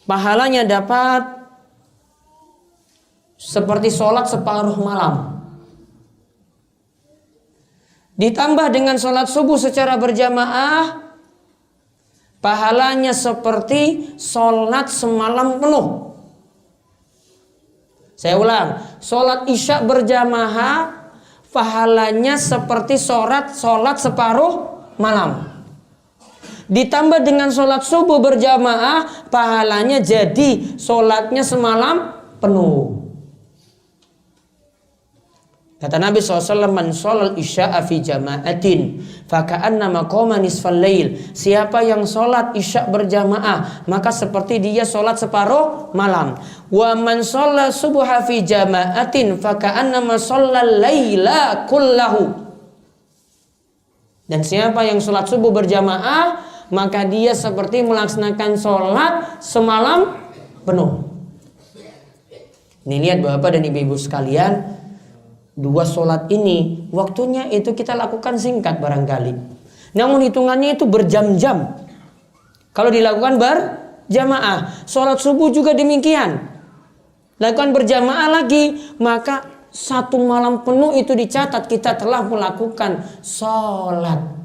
pahalanya dapat seperti sholat separuh malam. Ditambah dengan sholat subuh secara berjamaah, pahalanya seperti sholat semalam penuh. Saya ulang, sholat isya berjamaah pahalanya seperti sholat separuh malam. Ditambah dengan sholat subuh berjamaah, pahalanya jadi sholatnya semalam penuh. Kata Nabi SAW, man sholal isya'a fi jama'atin faka'annama qoma nisfal lail. Siapa yang sholat isya berjamaah, maka seperti dia sholat separuh malam. Wa man sholal subuha fi jama'atin faka'annama sholal laila kullahu. Dan siapa yang sholat subuh berjamaah, maka dia seperti melaksanakan sholat semalam penuh. Ini lihat Bapak dan Ibu-ibu sekalian, dua sholat ini waktunya itu kita lakukan singkat barangkali, namun hitungannya itu berjam-jam kalau dilakukan berjamaah. Sholat subuh juga demikian, lakukan berjamaah lagi, maka satu malam penuh itu dicatat kita telah melakukan sholat.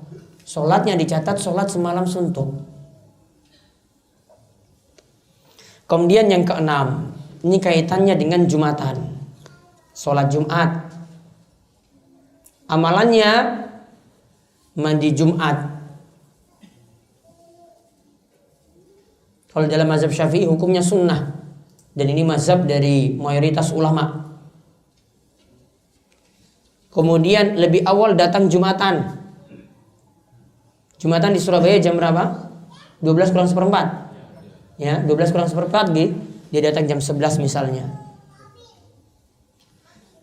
Sholatnya dicatat sholat semalam suntuk. Kemudian yang keenam, ini kaitannya dengan Jumatan, sholat Jumat. Amalannya mandi Jumat. Kalau dalam mazhab Syafi'i hukumnya sunnah, dan ini mazhab dari mayoritas ulama. Kemudian lebih awal datang Jumatan. Jumatan di Surabaya jam berapa? 12 kurang seperempat. Ya, 12 kurang seperempat gitu. Dia datang jam 11 misalnya.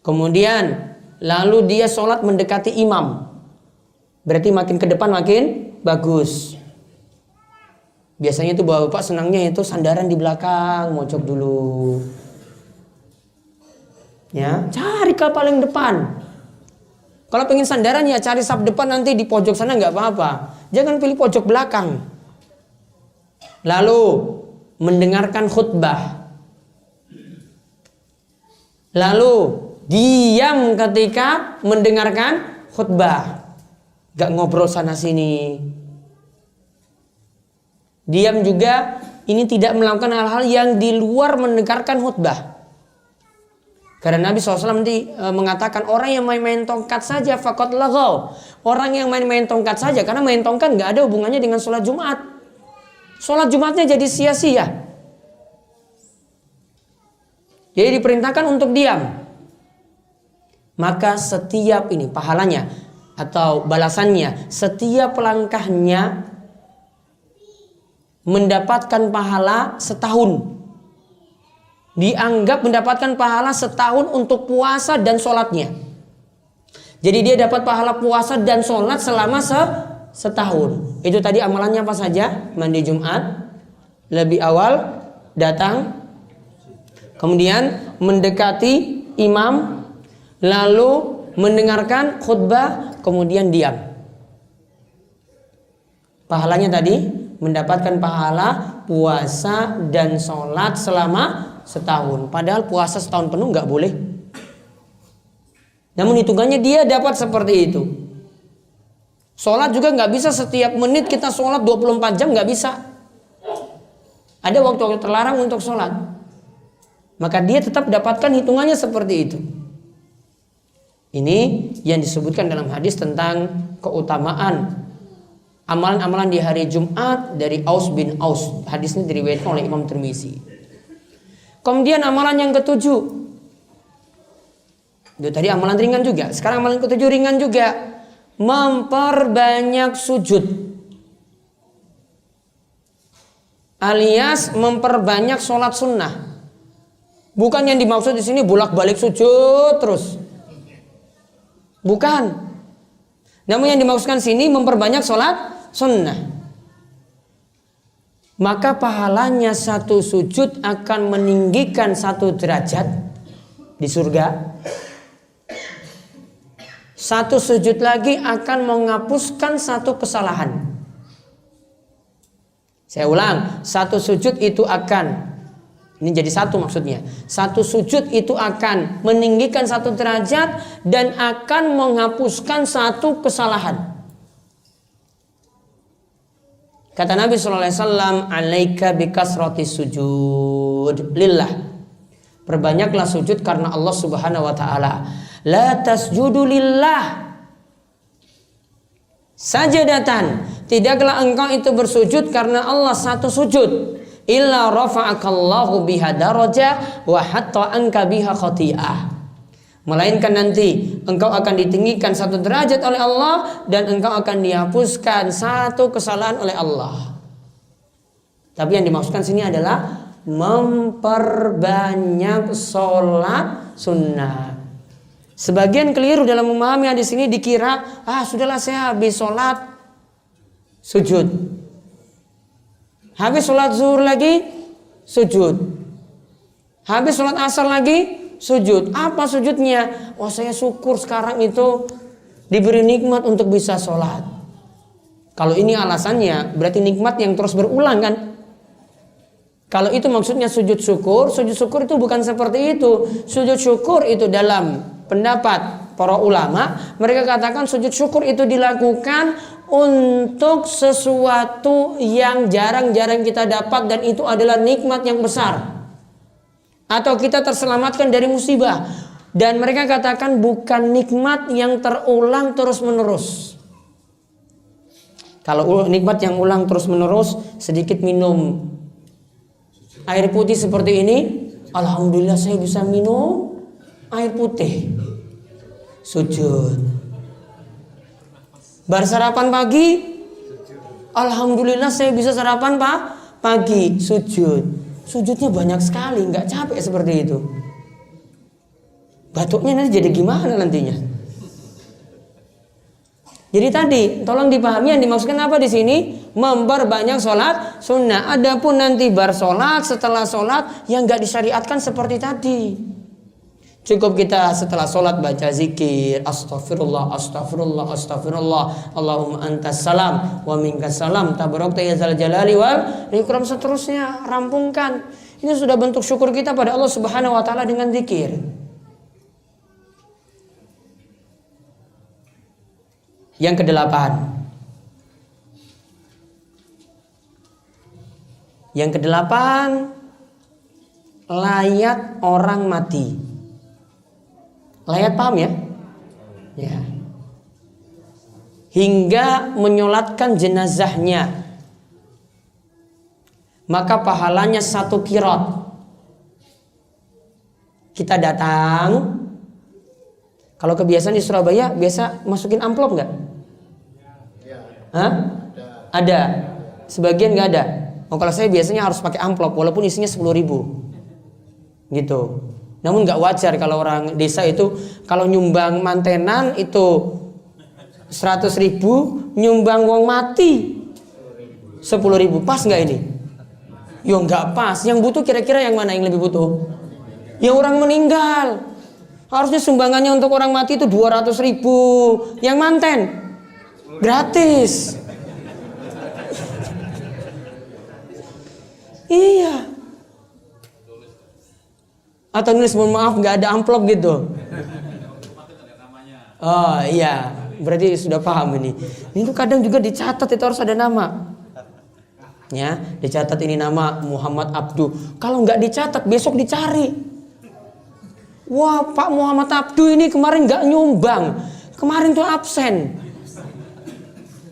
Kemudian lalu dia sholat mendekati imam. Berarti makin ke depan makin bagus. Biasanya itu bapak senangnya itu sandaran di belakang, mojok dulu. Ya, cari ke paling depan. Kalau pengen sandaran ya cari saf depan, nanti di pojok sana nggak apa-apa. Jangan pilih pojok belakang. Lalu mendengarkan khutbah. Lalu diam ketika mendengarkan khutbah. Gak ngobrol sana sini. Diam juga, ini tidak melakukan hal-hal yang di luar mendengarkan khutbah. Karena Nabi SAW nanti mengatakan orang yang main-main tongkat saja faqad laghaw. Orang yang main-main tongkat saja, karena main tongkat gak ada hubungannya dengan sholat Jumat. Sholat Jumatnya jadi sia-sia. Jadi diperintahkan untuk diam. Maka setiap ini pahalanya atau balasannya, setiap langkahnya mendapatkan pahala setahun. Dianggap mendapatkan pahala setahun untuk puasa dan sholatnya. Jadi dia dapat pahala puasa dan sholat selama setahun. Itu tadi amalannya apa saja? Mandi Jumat, lebih awal datang, kemudian mendekati imam, lalu mendengarkan khutbah, kemudian diam. Pahalanya tadi mendapatkan pahala puasa dan sholat selama setahun. Padahal puasa setahun penuh nggak boleh. Namun hitungannya dia dapat seperti itu. Sholat juga nggak bisa setiap menit kita sholat 24 jam, nggak bisa. Ada waktu-waktu terlarang untuk sholat. Maka dia tetap dapatkan hitungannya seperti itu. Ini yang disebutkan dalam hadis tentang keutamaan amalan-amalan di hari Jumat dari Aus bin Aus. Hadis ini diriwayatkan oleh Imam Tirmizi. Kemudian amalan yang ketujuh. Itu tadi amalan ringan juga. Sekarang amalan ketujuh ringan juga. Memperbanyak sujud. Alias memperbanyak sholat sunnah. Bukan yang dimaksud di sini bolak-balik sujud terus. Bukan. Namun yang dimaksudkan sini memperbanyak sholat sunnah. Maka pahalanya satu sujud akan meninggikan satu derajat di surga. Satu sujud lagi akan menghapuskan satu kesalahan. Saya ulang, satu sujud itu akan, ini jadi satu maksudnya, satu sujud itu akan meninggikan satu derajat dan akan menghapuskan satu kesalahan. Kata Nabi SAW, alaika bikasrati sujud lillah. Perbanyaklah sujud karena Allah Subhanahu wa ta'ala. La tasjudu lillah sajadatan. Tidaklah engkau itu bersujud karena Allah satu sujud. Illa rafa'akallahu biha darajah wa hatta anka biha khati'ah. Melainkan nanti engkau akan ditinggikan satu derajat oleh Allah dan engkau akan dihapuskan satu kesalahan oleh Allah. Tapi yang dimaksudkan sini adalah memperbanyak sholat sunnah. Sebagian keliru dalam memahami hadis ini, dikira sudahlah saya habis sholat sujud, habis sholat zuhur lagi sujud, habis sholat asar lagi sujud. Apa sujudnya? Saya syukur sekarang itu diberi nikmat untuk bisa sholat. Kalau ini alasannya berarti nikmat yang terus berulang kan? Kalau itu maksudnya sujud syukur itu bukan seperti itu. Sujud syukur itu dalam pendapat para ulama, mereka katakan sujud syukur itu dilakukan untuk sesuatu yang jarang-jarang kita dapat dan itu adalah nikmat yang besar. Atau kita terselamatkan dari musibah. Dan mereka katakan bukan nikmat yang terulang terus menerus. Kalau nikmat yang ulang terus menerus, sedikit minum air putih seperti ini, alhamdulillah saya bisa minum air putih, sujud. Bar sarapan pagi, alhamdulillah saya bisa sarapan pagi, sujud. Sujudnya banyak sekali, nggak capek seperti itu. Batuknya nanti jadi gimana nantinya? Jadi tadi tolong dipahami yang dimaksudkan apa di sini, memperbanyak sholat sunnah. Adapun nanti bar sholat, setelah sholat yang nggak disyariatkan seperti tadi. Cukup kita setelah sholat baca zikir, astaghfirullah, astaghfirullah, astaghfirullah, Allahumma antas salam wa minkas salam, tabarakta ya zal jalali wal ikram, seterusnya rampungkan. Ini sudah bentuk syukur kita pada Allah Subhanahu wa taala dengan zikir. Yang kedelapan, layat orang mati. Layat paham ya? Ya. Hingga menyolatkan jenazahnya, maka pahalanya 1 qirat. Kita datang. Kalau kebiasaan di Surabaya biasa masukin amplop nggak? Hah? Ada. Sebagian nggak ada. Oh, kalau saya biasanya harus pakai amplop walaupun isinya 10.000 gitu. Namun nggak wajar kalau orang desa itu kalau nyumbang mantenan itu 100.000, nyumbang wong mati 10.000. Pas nggak ini? Yo nggak pas. Yang butuh kira-kira yang mana yang lebih butuh? Ya orang meninggal. Harusnya sumbangannya untuk orang mati itu 200.000. Yang manten gratis. Iya. Atau nulis mohon maaf nggak ada amplop gitu. Oh iya, berarti sudah paham ini. Ini tuh kadang juga dicatat itu harus ada nama. Ya, dicatat ini nama Muhammad Abdu. Kalau nggak dicatat besok dicari. Wah, Pak Muhammad Abdu ini kemarin nggak nyumbang. Kemarin tuh absen.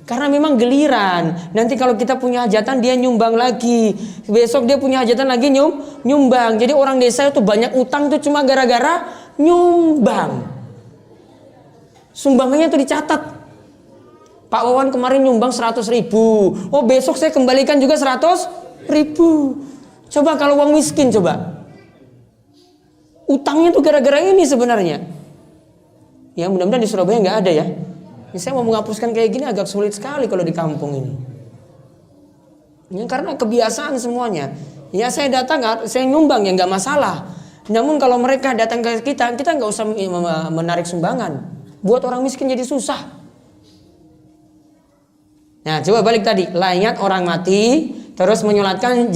Karena memang geliran. Nanti kalau kita punya hajatan dia nyumbang lagi. Besok dia punya hajatan lagi nyumbang. Jadi orang desa itu banyak utang tuh cuma gara-gara nyumbang. Sumbangannya tuh dicatat. Pak Wawan kemarin nyumbang 100.000. Oh besok saya kembalikan juga 100.000. Coba kalau uang miskin coba. Utangnya tuh gara-gara ini sebenarnya. Ya mudah-mudahan di Surabaya nggak ada ya. Saya mau menghapuskan kayak gini agak sulit sekali kalau di kampung ini. Ya, karena kebiasaan semuanya. Ya saya datang, saya nyumbang ya nggak masalah. Namun kalau mereka datang ke kita nggak usah menarik sumbangan. Buat orang miskin jadi susah. Nah coba balik tadi, layat orang mati, terus menyolatkan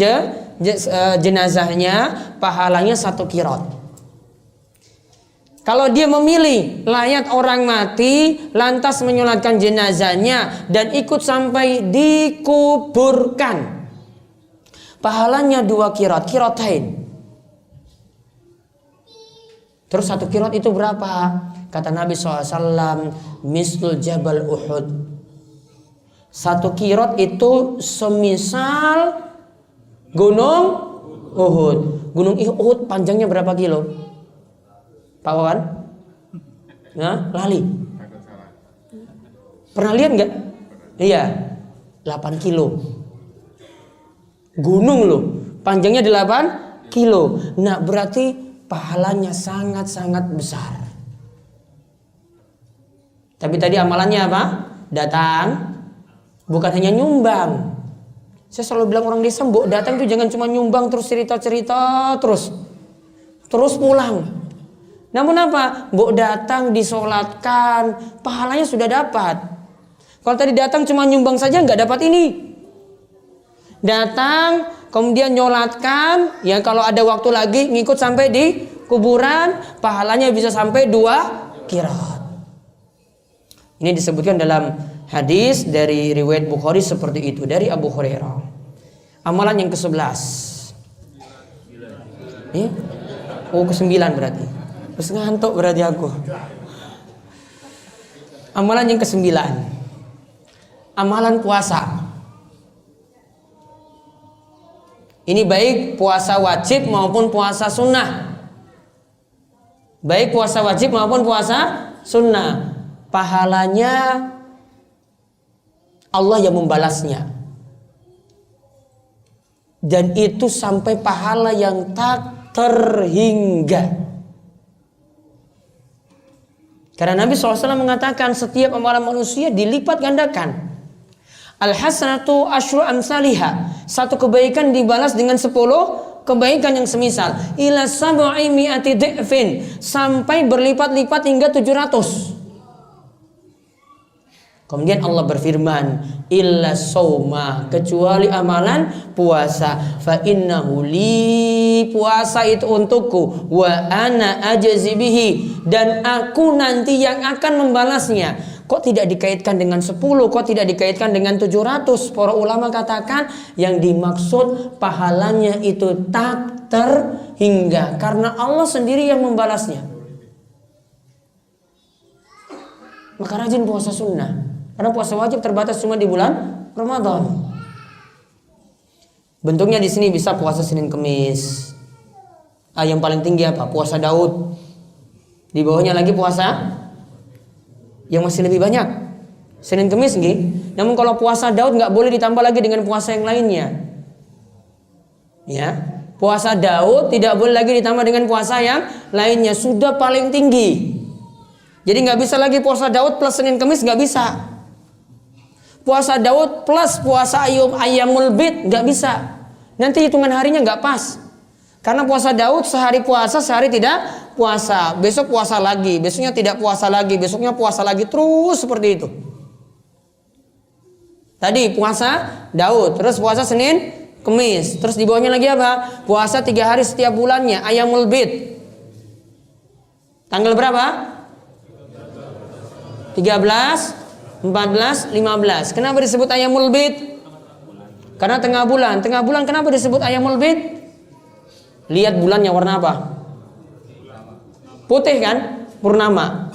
jenazahnya, pahalanya 1 qirot. Kalau dia memilih layat orang mati lantas menyolatkan jenazahnya dan ikut sampai dikuburkan, pahalanya 2 qirot, qirotain. Terus 1 qirot itu berapa? Kata Nabi SAW, mislul jabal Uhud. 1 qirot itu semisal gunung Uhud. Gunung Uhud panjangnya berapa kilo? Pak Wawan? Nah, lali. Pernah lihat nggak? Iya, 8 kilo. Gunung loh, panjangnya 8 kilo. Nah, berarti pahalanya sangat-sangat besar. Tapi tadi amalannya apa? Datang, bukan hanya nyumbang. Saya selalu bilang orang desa, mbok datang tuh jangan cuma nyumbang terus cerita-cerita terus pulang. Namun apa? Mbok datang disolatkan, pahalanya sudah dapat. Kalau tadi datang cuma nyumbang saja nggak dapat ini. Datang, kemudian nyolatkan, ya kalau ada waktu lagi ngikut sampai di kuburan, pahalanya bisa sampai 2 qirot. Ini disebutkan dalam hadis dari riwayat Bukhari seperti itu dari Abu Hurairah. Amalan yang ke-11. Oh ke-9 berarti. Terus ngantuk berarti aku. Amalan yang ke-9. Amalan puasa. Ini baik puasa wajib maupun puasa sunnah. Baik puasa wajib maupun puasa sunnah. Pahalanya Allah yang membalasnya. Dan itu sampai pahala yang tak terhingga. Karena Nabi SAW mengatakan setiap amalan manusia dilipat gandakan. Al-hasanatu asyru amsalihha. 1 kebaikan dibalas dengan 10 kebaikan yang semisal. Ila sab'i mi'ati dhi'fin. Sampai berlipat-lipat hingga 700. Kemudian Allah berfirman, illa sauma, kecuali amalan puasa, fa innahu li, puasa itu untukku, wa ana ajzi bihi, dan aku nanti yang akan membalasnya. Kok tidak dikaitkan dengan 10, kok tidak dikaitkan dengan 700? Para ulama katakan yang dimaksud pahalanya itu tak terhingga, karena Allah sendiri yang membalasnya. Maka rajin puasa sunnah. Karena puasa wajib terbatas cuma di bulan Ramadan. Bentuknya di sini bisa puasa Senin Kemis, Yang paling tinggi apa? Puasa Daud. Di bawahnya lagi puasa yang masih lebih banyak, Senin Kemis nggih. Namun kalau puasa Daud nggak boleh ditambah lagi dengan puasa yang lainnya. Ya, puasa Daud tidak boleh lagi ditambah dengan puasa yang lainnya, sudah paling tinggi. Jadi nggak bisa lagi puasa Daud plus Senin Kemis, nggak bisa. Puasa Daud plus puasa Ayyamul Bid, nggak bisa. Nanti hitungan harinya nggak pas. Karena puasa Daud sehari puasa, sehari tidak puasa. Besok puasa lagi, besoknya tidak puasa lagi, besoknya puasa lagi, terus seperti itu. Tadi puasa Daud, terus puasa Senin, Kemis, terus di bawahnya lagi apa? Puasa 3 hari setiap bulannya, Ayyamul Bid. Tanggal berapa? 13, 14, 15. Kenapa disebut Ayyamul Bid? Karena tengah bulan. Tengah bulan kenapa disebut Ayyamul Bid? Lihat bulannya warna apa? Putih kan? Purnama.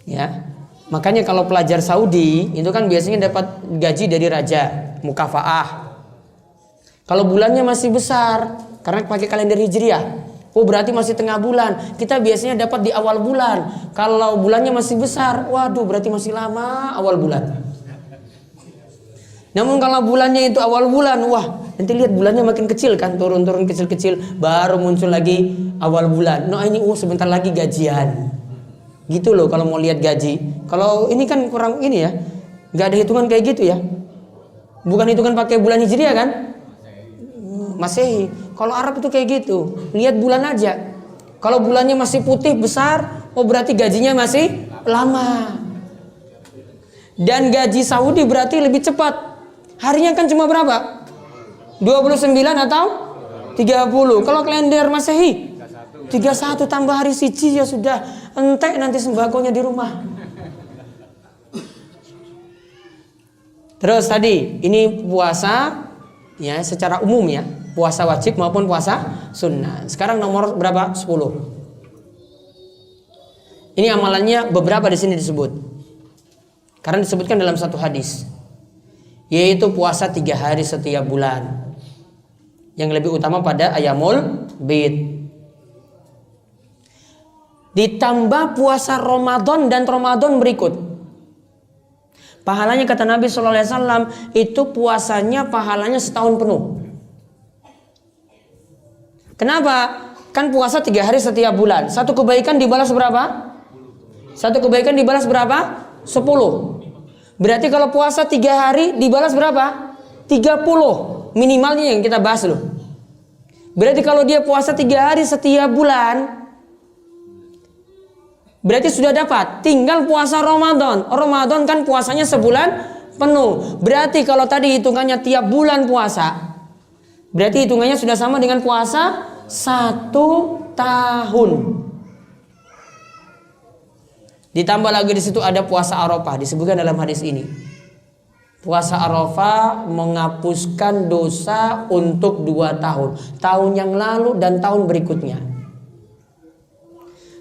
Ya. Makanya kalau pelajar Saudi itu kan biasanya dapat gaji dari raja, mukafaah. Kalau bulannya masih besar, karena pakai kalender Hijriah, oh berarti masih tengah bulan. Kita biasanya dapat di awal bulan. Kalau bulannya masih besar, waduh berarti masih lama awal bulan. Namun kalau bulannya itu awal bulan, wah nanti lihat bulannya makin kecil kan, turun-turun kecil-kecil, baru muncul lagi awal bulan. Nah ini sebentar lagi gajian. Gitu loh kalau mau lihat gaji. Kalau ini kan kurang ini ya, nggak ada hitungan kayak gitu ya. Bukan hitungan pakai bulan Hijriah kan? Masehi. Kalau Arab itu kayak gitu, lihat bulan aja. Kalau bulannya masih putih besar, oh berarti gajinya masih lama. Dan gaji Saudi berarti lebih cepat. Harinya kan cuma berapa? 29 atau 30. Kalau kalender Masehi 31 tambah hari siji ya sudah entek nanti sembakonya di rumah. Terus tadi ini puasa ya secara umum ya, puasa wajib maupun puasa sunnah. Sekarang nomor berapa? 10. Ini amalannya beberapa di sini disebut. Karena disebutkan dalam satu hadis, yaitu puasa 3 hari setiap bulan. Yang lebih utama pada Ayyamul Bid. Ditambah puasa Ramadan dan Ramadan berikut. Pahalanya kata Nabi SAW itu puasanya pahalanya setahun penuh. Kenapa? Kan puasa 3 hari setiap bulan. Satu kebaikan dibalas berapa? Satu kebaikan dibalas berapa? 10. Berarti kalau puasa 3 hari dibalas berapa? 30. Minimalnya yang kita bahas loh. Berarti kalau dia puasa 3 hari setiap bulan, berarti sudah dapat. Tinggal puasa Ramadan. Ramadan kan puasanya sebulan penuh. Berarti kalau tadi hitungannya tiap bulan puasa, berarti hitungannya sudah sama dengan puasa 1 tahun. Ditambah lagi di situ ada puasa Arafah, disebutkan dalam hadis ini. Puasa Arafah menghapuskan dosa untuk 2 tahun. Tahun yang lalu dan tahun berikutnya.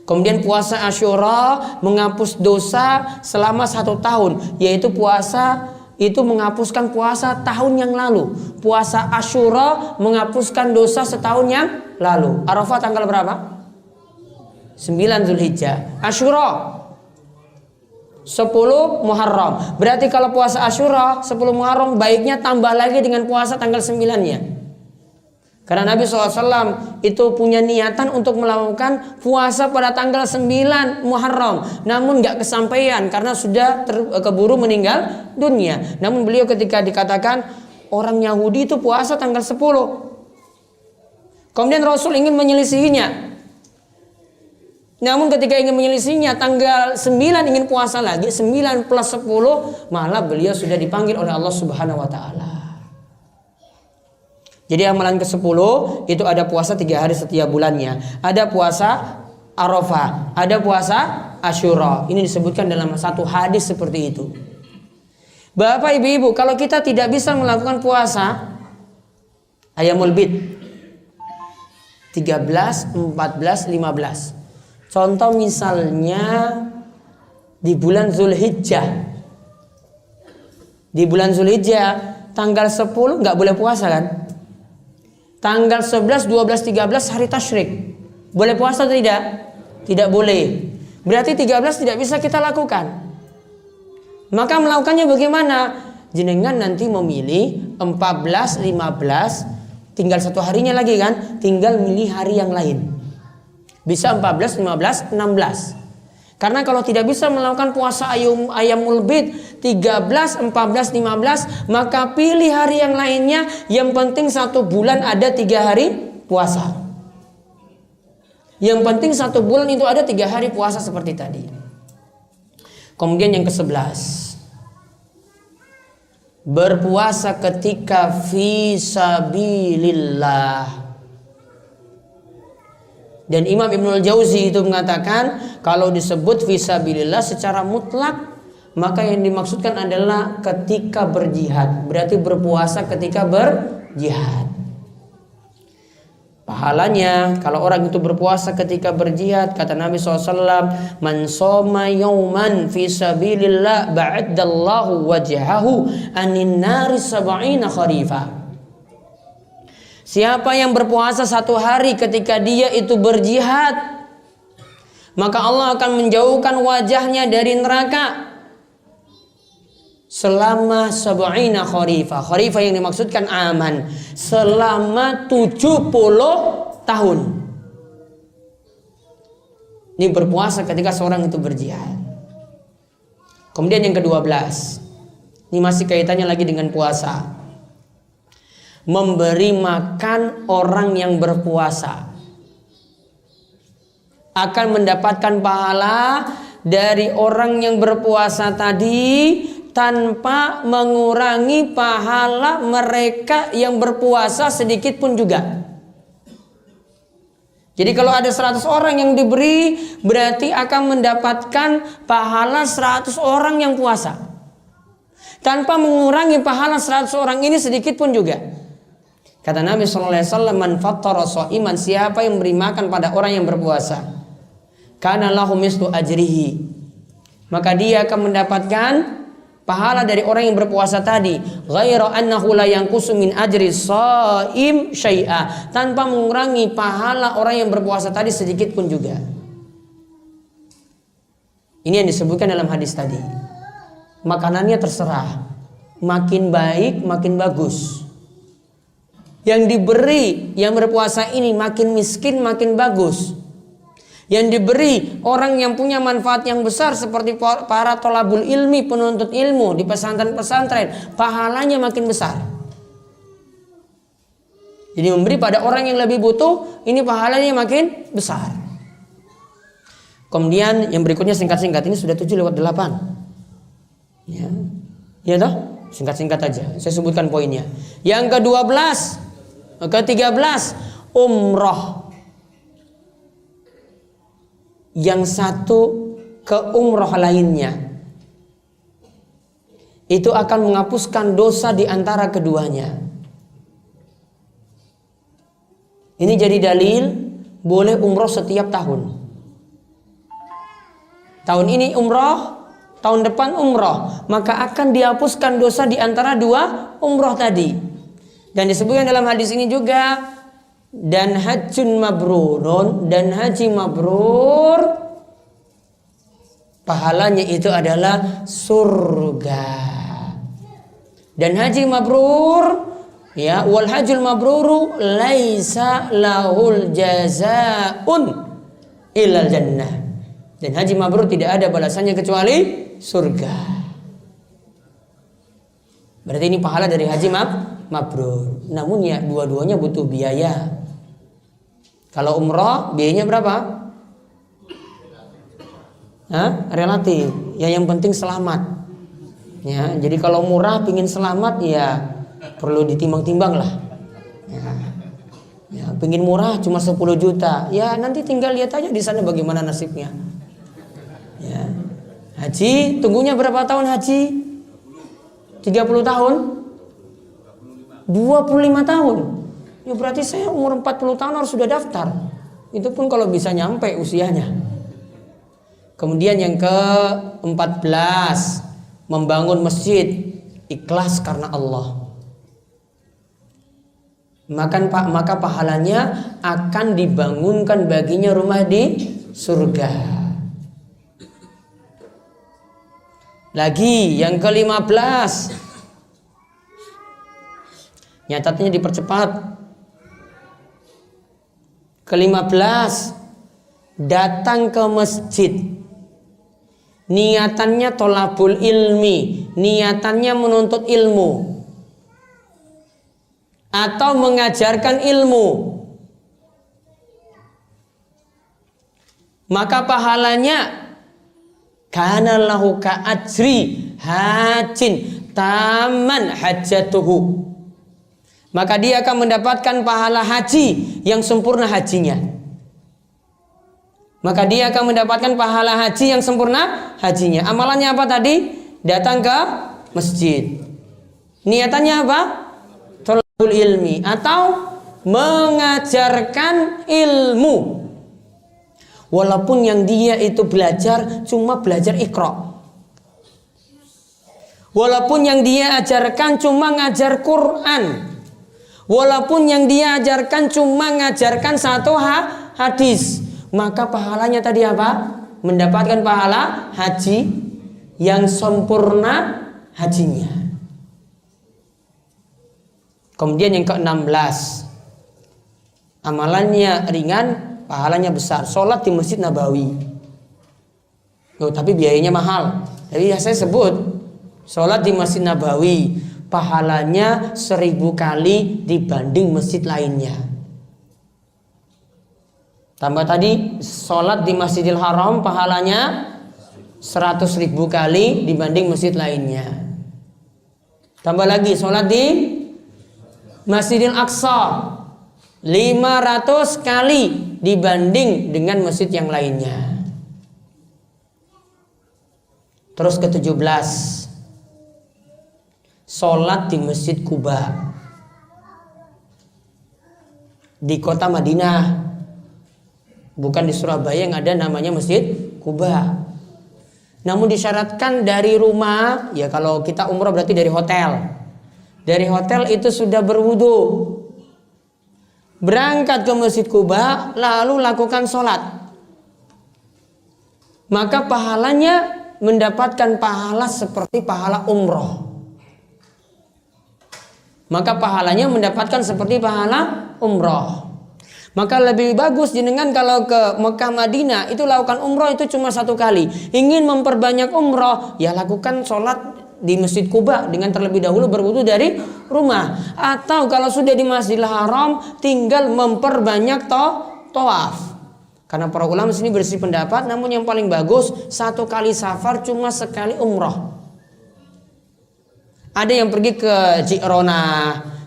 Kemudian puasa Asyura menghapus dosa selama 1 tahun. Yaitu puasa itu menghapuskan puasa tahun yang lalu. Puasa Asyura menghapuskan dosa setahun yang lalu. Arafah tanggal berapa? 9 Zulhijjah. Asyura 10 Muharram. Berarti kalau puasa Asyura 10 Muharram baiknya tambah lagi dengan puasa tanggal 9-nya. Karena Nabi SAW itu punya niatan untuk melakukan puasa pada tanggal 9 Muharram. Namun gak kesampaian karena sudah keburu meninggal dunia. Namun beliau ketika dikatakan orang Yahudi itu puasa tanggal 10. Kemudian Rasul ingin menyelisihinya. Namun ketika ingin menyelisihinya tanggal 9 ingin puasa lagi, 9 plus 10, malah beliau sudah dipanggil oleh Allah Subhanahu wa taala. Jadi amalan ke-10 itu ada puasa 3 hari setiap bulannya. Ada puasa Arafah, ada puasa Asyura. Ini disebutkan dalam satu hadis seperti itu. Bapak ibu-ibu, kalau kita tidak bisa melakukan puasa Ayyamul Bid 13, 14, 15. Contoh misalnya di bulan Zulhijjah. Di bulan Zulhijjah tanggal 10 nggak boleh puasa kan? tanggal 11, 12, 13 hari tasyrik. Boleh puasa atau tidak? Tidak boleh. Berarti 13 tidak bisa kita lakukan. Maka melakukannya bagaimana? Jenengan nanti memilih 14, 15, tinggal satu harinya lagi kan? Tinggal milih hari yang lain. Bisa 14, 15, 16. Karena kalau tidak bisa melakukan puasa Ayyamul Bid 13, 14, 15, maka pilih hari yang lainnya. Yang penting 1 bulan ada 3 hari puasa. Yang penting 1 bulan itu ada 3 hari puasa seperti tadi. Kemudian yang ke-11, berpuasa ketika fi sabilillah. Dan Imam Ibnul Jauzi itu mengatakan kalau disebut fi sabilillah secara mutlak, maka yang dimaksudkan adalah ketika berjihad. Berarti berpuasa ketika berjihad. Pahalanya kalau orang itu berpuasa ketika berjihad, kata Nabi SAW, man soma yauman fi sabilillah ba'addallahu wajhahu anin nari sab'ina kharifa. Siapa yang berpuasa 1 hari ketika dia itu berjihad, maka Allah akan menjauhkan wajahnya dari neraka selama 70 kharifah. Kharifah yang dimaksudkan aman, selama 70 tahun. Ini berpuasa ketika seorang itu berjihad. Kemudian yang ke-12, ini masih kaitannya lagi dengan puasa. Memberi makan orang yang berpuasa akan mendapatkan pahala dari orang yang berpuasa tadi tanpa mengurangi pahala mereka yang berpuasa sedikit pun juga. Jadi kalau ada 100 orang yang diberi, berarti akan mendapatkan pahala 100 orang yang puasa tanpa mengurangi pahala 100 orang ini sedikit pun juga. Kata Nabi SAW, man fattara sha'iman, siapa yang memberi makan pada orang yang berpuasa, kana lahu mislu ajrihi, maka dia akan mendapatkan pahala dari orang yang berpuasa tadi, ghaira annahu la yanqusu min ajri shaim syai'a, tanpa mengurangi pahala orang yang berpuasa tadi sedikit pun juga. Ini yang disebutkan dalam hadis tadi. Makanannya terserah, makin baik makin bagus. Yang diberi yang berpuasa ini makin miskin makin bagus. Yang diberi orang yang punya manfaat yang besar seperti para tholabul ilmi, penuntut ilmu di pesantren-pesantren, pahalanya makin besar. Jadi memberi pada orang yang lebih butuh, ini pahalanya makin besar. Kemudian yang berikutnya singkat-singkat, ini sudah 7/8. Ya. Ya toh? Singkat-singkat aja. Saya sebutkan poinnya. Yang ke-12, ke-13, umroh. Yang satu ke umroh lainnya, itu akan menghapuskan dosa di antara keduanya. Ini jadi dalil boleh umroh setiap tahun. Tahun ini umroh, tahun depan umroh, maka akan dihapuskan dosa di antara 2 umroh tadi. Dan disebutkan dalam hadis ini juga, dan hajjun mabrurun, dan haji mabrur pahalanya itu adalah surga. Dan haji mabrur, ya, wal hajjul mabruru laisa lahul jazaun illal jannah. Dan haji mabrur tidak ada balasannya kecuali surga. Berarti ini pahala dari haji mabrur. Namun ya dua-duanya butuh biaya. Kalau umroh biayanya berapa? Relatif. Ya yang penting selamat. Ya, jadi kalau murah pingin selamat ya perlu ditimbang-timbang lah. Ya, pingin murah cuma 10 juta. Ya nanti tinggal lihat aja di sana bagaimana nasibnya. Ya. Haji tunggunya berapa tahun haji? 30 tahun? 25 tahun. Ya berarti saya umur 40 tahun harus sudah daftar. Itu pun kalau bisa nyampe usianya. Kemudian yang ke-14, membangun masjid ikhlas karena Allah. maka pahalanya akan dibangunkan baginya rumah di surga. Lagi yang ke-15, nyatatnya dipercepat. Ke-15, datang ke masjid, niatannya tolabul ilmi, niatannya menuntut ilmu atau mengajarkan ilmu, maka pahalanya kana lahu ka ajri hajin taman hajatuhu, maka dia akan mendapatkan pahala haji yang sempurna hajinya. Maka dia akan mendapatkan pahala haji yang sempurna hajinya. Amalannya apa tadi? Datang ke masjid. Niatannya apa? Thalabul ilmi atau mengajarkan ilmu. Walaupun yang dia itu belajar cuma belajar Iqra. Walaupun yang dia ajarkan cuma ngajar Quran. Walaupun yang dia ajarkan cuma ngajarkan satu hadis, maka pahalanya tadi apa? Mendapatkan pahala haji yang sempurna hajinya. Kemudian yang ke-16, amalannya ringan, pahalanya besar. Sholat di Masjid Nabawi. Oh, tapi biayanya mahal. Jadi ya saya sebut, sholat di Masjid Nabawi pahalanya 1000 kali dibanding masjid lainnya. Tambah tadi sholat di Masjidil Haram pahalanya 100.000 kali dibanding masjid lainnya. Tambah lagi sholat di Masjidil Aqsa 500 kali dibanding dengan masjid yang lainnya. Terus ke-17, sholat di Masjid Quba di kota Madinah, bukan di Surabaya yang ada namanya Masjid Quba. Namun disyaratkan dari rumah, ya kalau kita umroh berarti dari hotel. Dari hotel itu sudah berwudu, berangkat ke Masjid Quba, lalu lakukan sholat. Maka pahalanya mendapatkan pahala seperti pahala umroh. Maka pahalanya mendapatkan seperti pahala umroh. Maka lebih bagus jenengan kalau ke Mekah Madinah itu lakukan umroh itu cuma 1 kali. Ingin memperbanyak umroh, ya lakukan sholat di Masjid Quba dengan terlebih dahulu berwudu dari rumah. Atau kalau sudah di Masjidil Haram tinggal memperbanyak tawaf. Karena para ulama sini bersih pendapat, namun yang paling bagus 1 kali safar cuma sekali umroh. Ada yang pergi ke Ji'rona,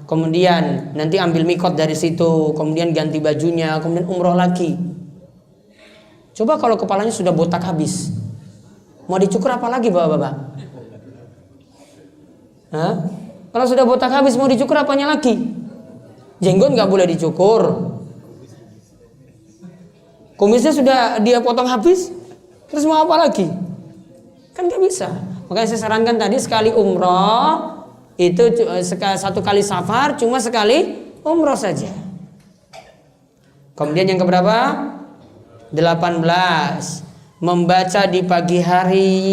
kemudian nanti ambil mikot dari situ, kemudian ganti bajunya, kemudian umroh lagi. Coba kalau kepalanya sudah botak habis, mau dicukur apa lagi bapak-bapak? Hah? Kalau sudah botak habis mau dicukur apanya lagi? Jenggot nggak boleh dicukur. Kumisnya sudah dia potong habis, terus mau apa lagi? Kan nggak bisa. Makanya saya sarankan tadi sekali umroh itu 1 kali safar cuma sekali umroh saja. Kemudian yang keberapa? 18, membaca di pagi hari,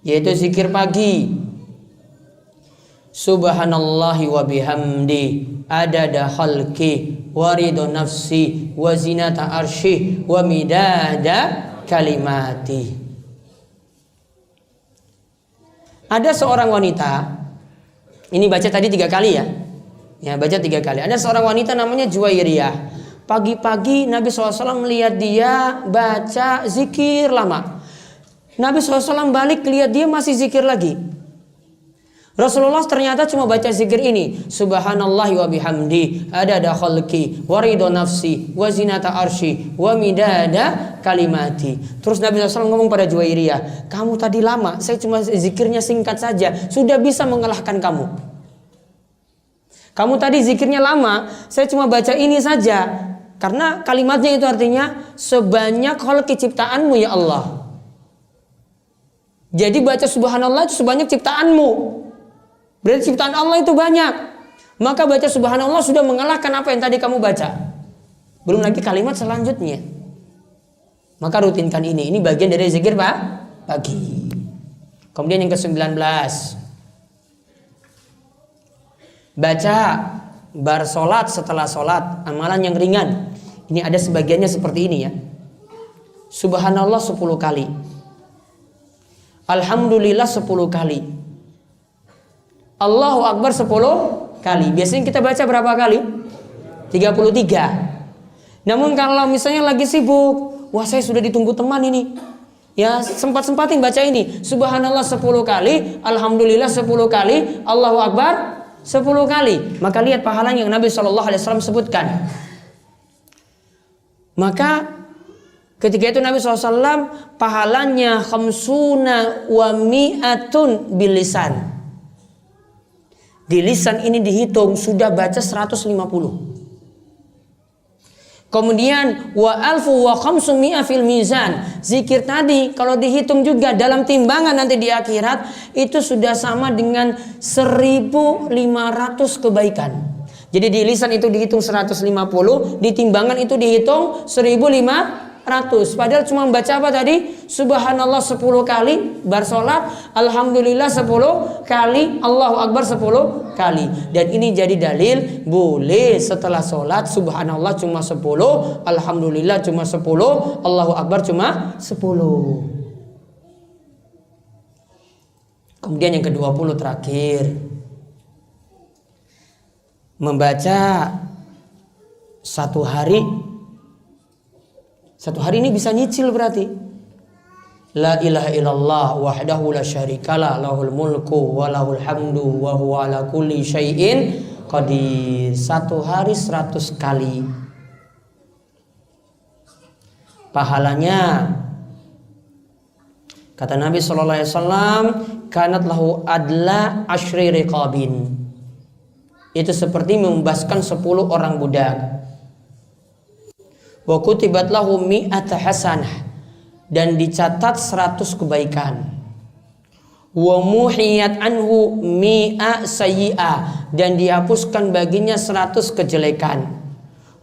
yaitu zikir pagi. Subhanallahi wa bihamdi adada khalqi wa ridha nafsi wa zinata arsyih wa midada kalimati. Ada seorang wanita, ini baca tadi 3 kali ya. Ya, baca 3 kali. Ada seorang wanita namanya Juwairiyah. Pagi-pagi Nabi SAW melihat dia baca zikir lama. Nabi SAW balik lihat dia masih zikir lagi. Rasulullah ternyata cuma baca zikir ini, Subhanallahi wa bihamdi adada khalqi wa ridha nafsi wa zinata arsy wa midada kalimati. Terus Nabi SAW ngomong pada Juwairiyah, kamu tadi lama, saya cuma zikirnya singkat saja, sudah bisa mengalahkan kamu. Kamu tadi zikirnya lama, saya cuma baca ini saja. Karena kalimatnya itu artinya sebanyak khalqi ciptaanmu ya Allah. Jadi baca subhanallah itu sebanyak ciptaanmu. Berarti ciptaan Allah itu banyak. maka baca subhanallah sudah mengalahkan apa yang tadi kamu baca. Belum lagi kalimat selanjutnya. Maka rutinkan ini. Ini bagian dari zikir pagi. Kemudian yang ke-19, baca bar solat setelah solat, amalan yang ringan. Ini ada sebagiannya seperti ini ya. Subhanallah 10 kali, Alhamdulillah 10 kali, Allahu Akbar 10 kali. Biasanya kita baca berapa kali? 33. Namun kalau misalnya lagi sibuk, wah saya sudah ditunggu teman ini, ya sempat-sempatin baca ini. Subhanallah 10 kali, Alhamdulillah 10 kali, Allahu Akbar 10 kali. Maka lihat pahala yang Nabi SAW sebutkan. Maka ketika itu Nabi SAW pahalanya khamsuna wa mi'atun bilisan. Di lisan ini dihitung sudah baca 150. Kemudian wa alfu wa khamsu mi'a fil mizan. Zikir tadi kalau dihitung juga dalam timbangan nanti di akhirat itu sudah sama dengan 1.500 kebaikan. Jadi di lisan itu dihitung 150, di timbangan itu dihitung 1.500. Padahal cuma membaca apa tadi? Subhanallah 10 kali bar salat, Alhamdulillah 10 kali, Allahu Akbar 10 kali. Dan ini jadi dalil boleh setelah salat subhanallah cuma 10, Alhamdulillah cuma 10, Allahu Akbar cuma 10. Kemudian yang ke-20 terakhir, membaca satu hari ini bisa nyicil berarti. La ilaha illallah wahdahu la syarikalah lahul mulku wa lahul hamdu wa huwa ala kulli syai'in qadir. Satu hari 100 kali. Pahalanya kata Nabi sallallahu alaihi wasallam, kanat lahu adla asyri riqabin. Itu seperti membebaskan 10 orang budak. Wa kutibat lahu mi'ata hasanah, dan dicatat 100 kebaikan. Wa muhiyat anhu mi'a sayyi'ah, dan dihapuskan baginya 100 kejelekan.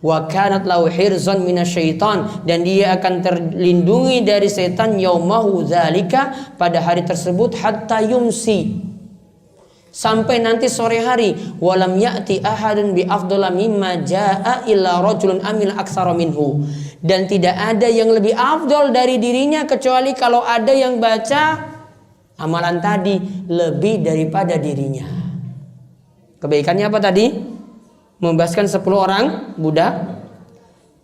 Wa kanat lahu hirzan minasyaitan, dan dia akan terlindungi dari setan yaumahu dzalika, pada hari tersebut, hatta yumsi, sampai nanti sore hari. Walam ya'ti ahadun bi afdhala mimma jaa illa rajulun amil aktsara minhu, dan tidak ada yang lebih afdol dari dirinya kecuali kalau ada yang baca amalan tadi lebih daripada dirinya. Kebaikannya apa tadi? Membebaskan 10 orang budak,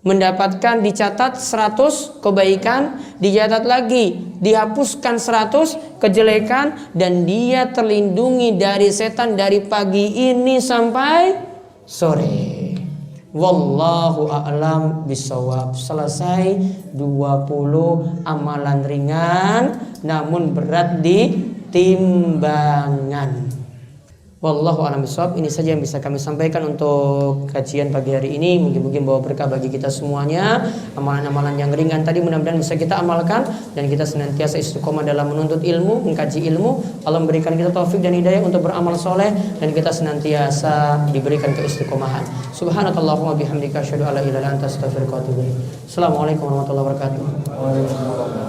mendapatkan dicatat 100 kebaikan, dicatat lagi dihapuskan 100 kejelekan, dan dia terlindungi dari setan dari pagi ini sampai sore. Wallahu a'lam bishawab. Selesai 20 amalan ringan namun berat di timbangan. Wallahu a'lam bishawab. Ini saja yang bisa kami sampaikan untuk kajian pagi hari ini. Mungkin bawa berkah bagi kita semuanya. Amalan-amalan yang ringan tadi mudah-mudahan bisa kita amalkan, dan kita senantiasa istiqomah dalam menuntut ilmu, mengkaji ilmu. Allah memberikan kita taufik dan hidayah untuk beramal soleh, dan kita senantiasa diberikan keistiqomahan. Subhanakallahumma bihamdika asyhadu an la ilaha illa anta astaghfiruka wa atubu ilaik. Assalamualaikum warahmatullahi wabarakatuh.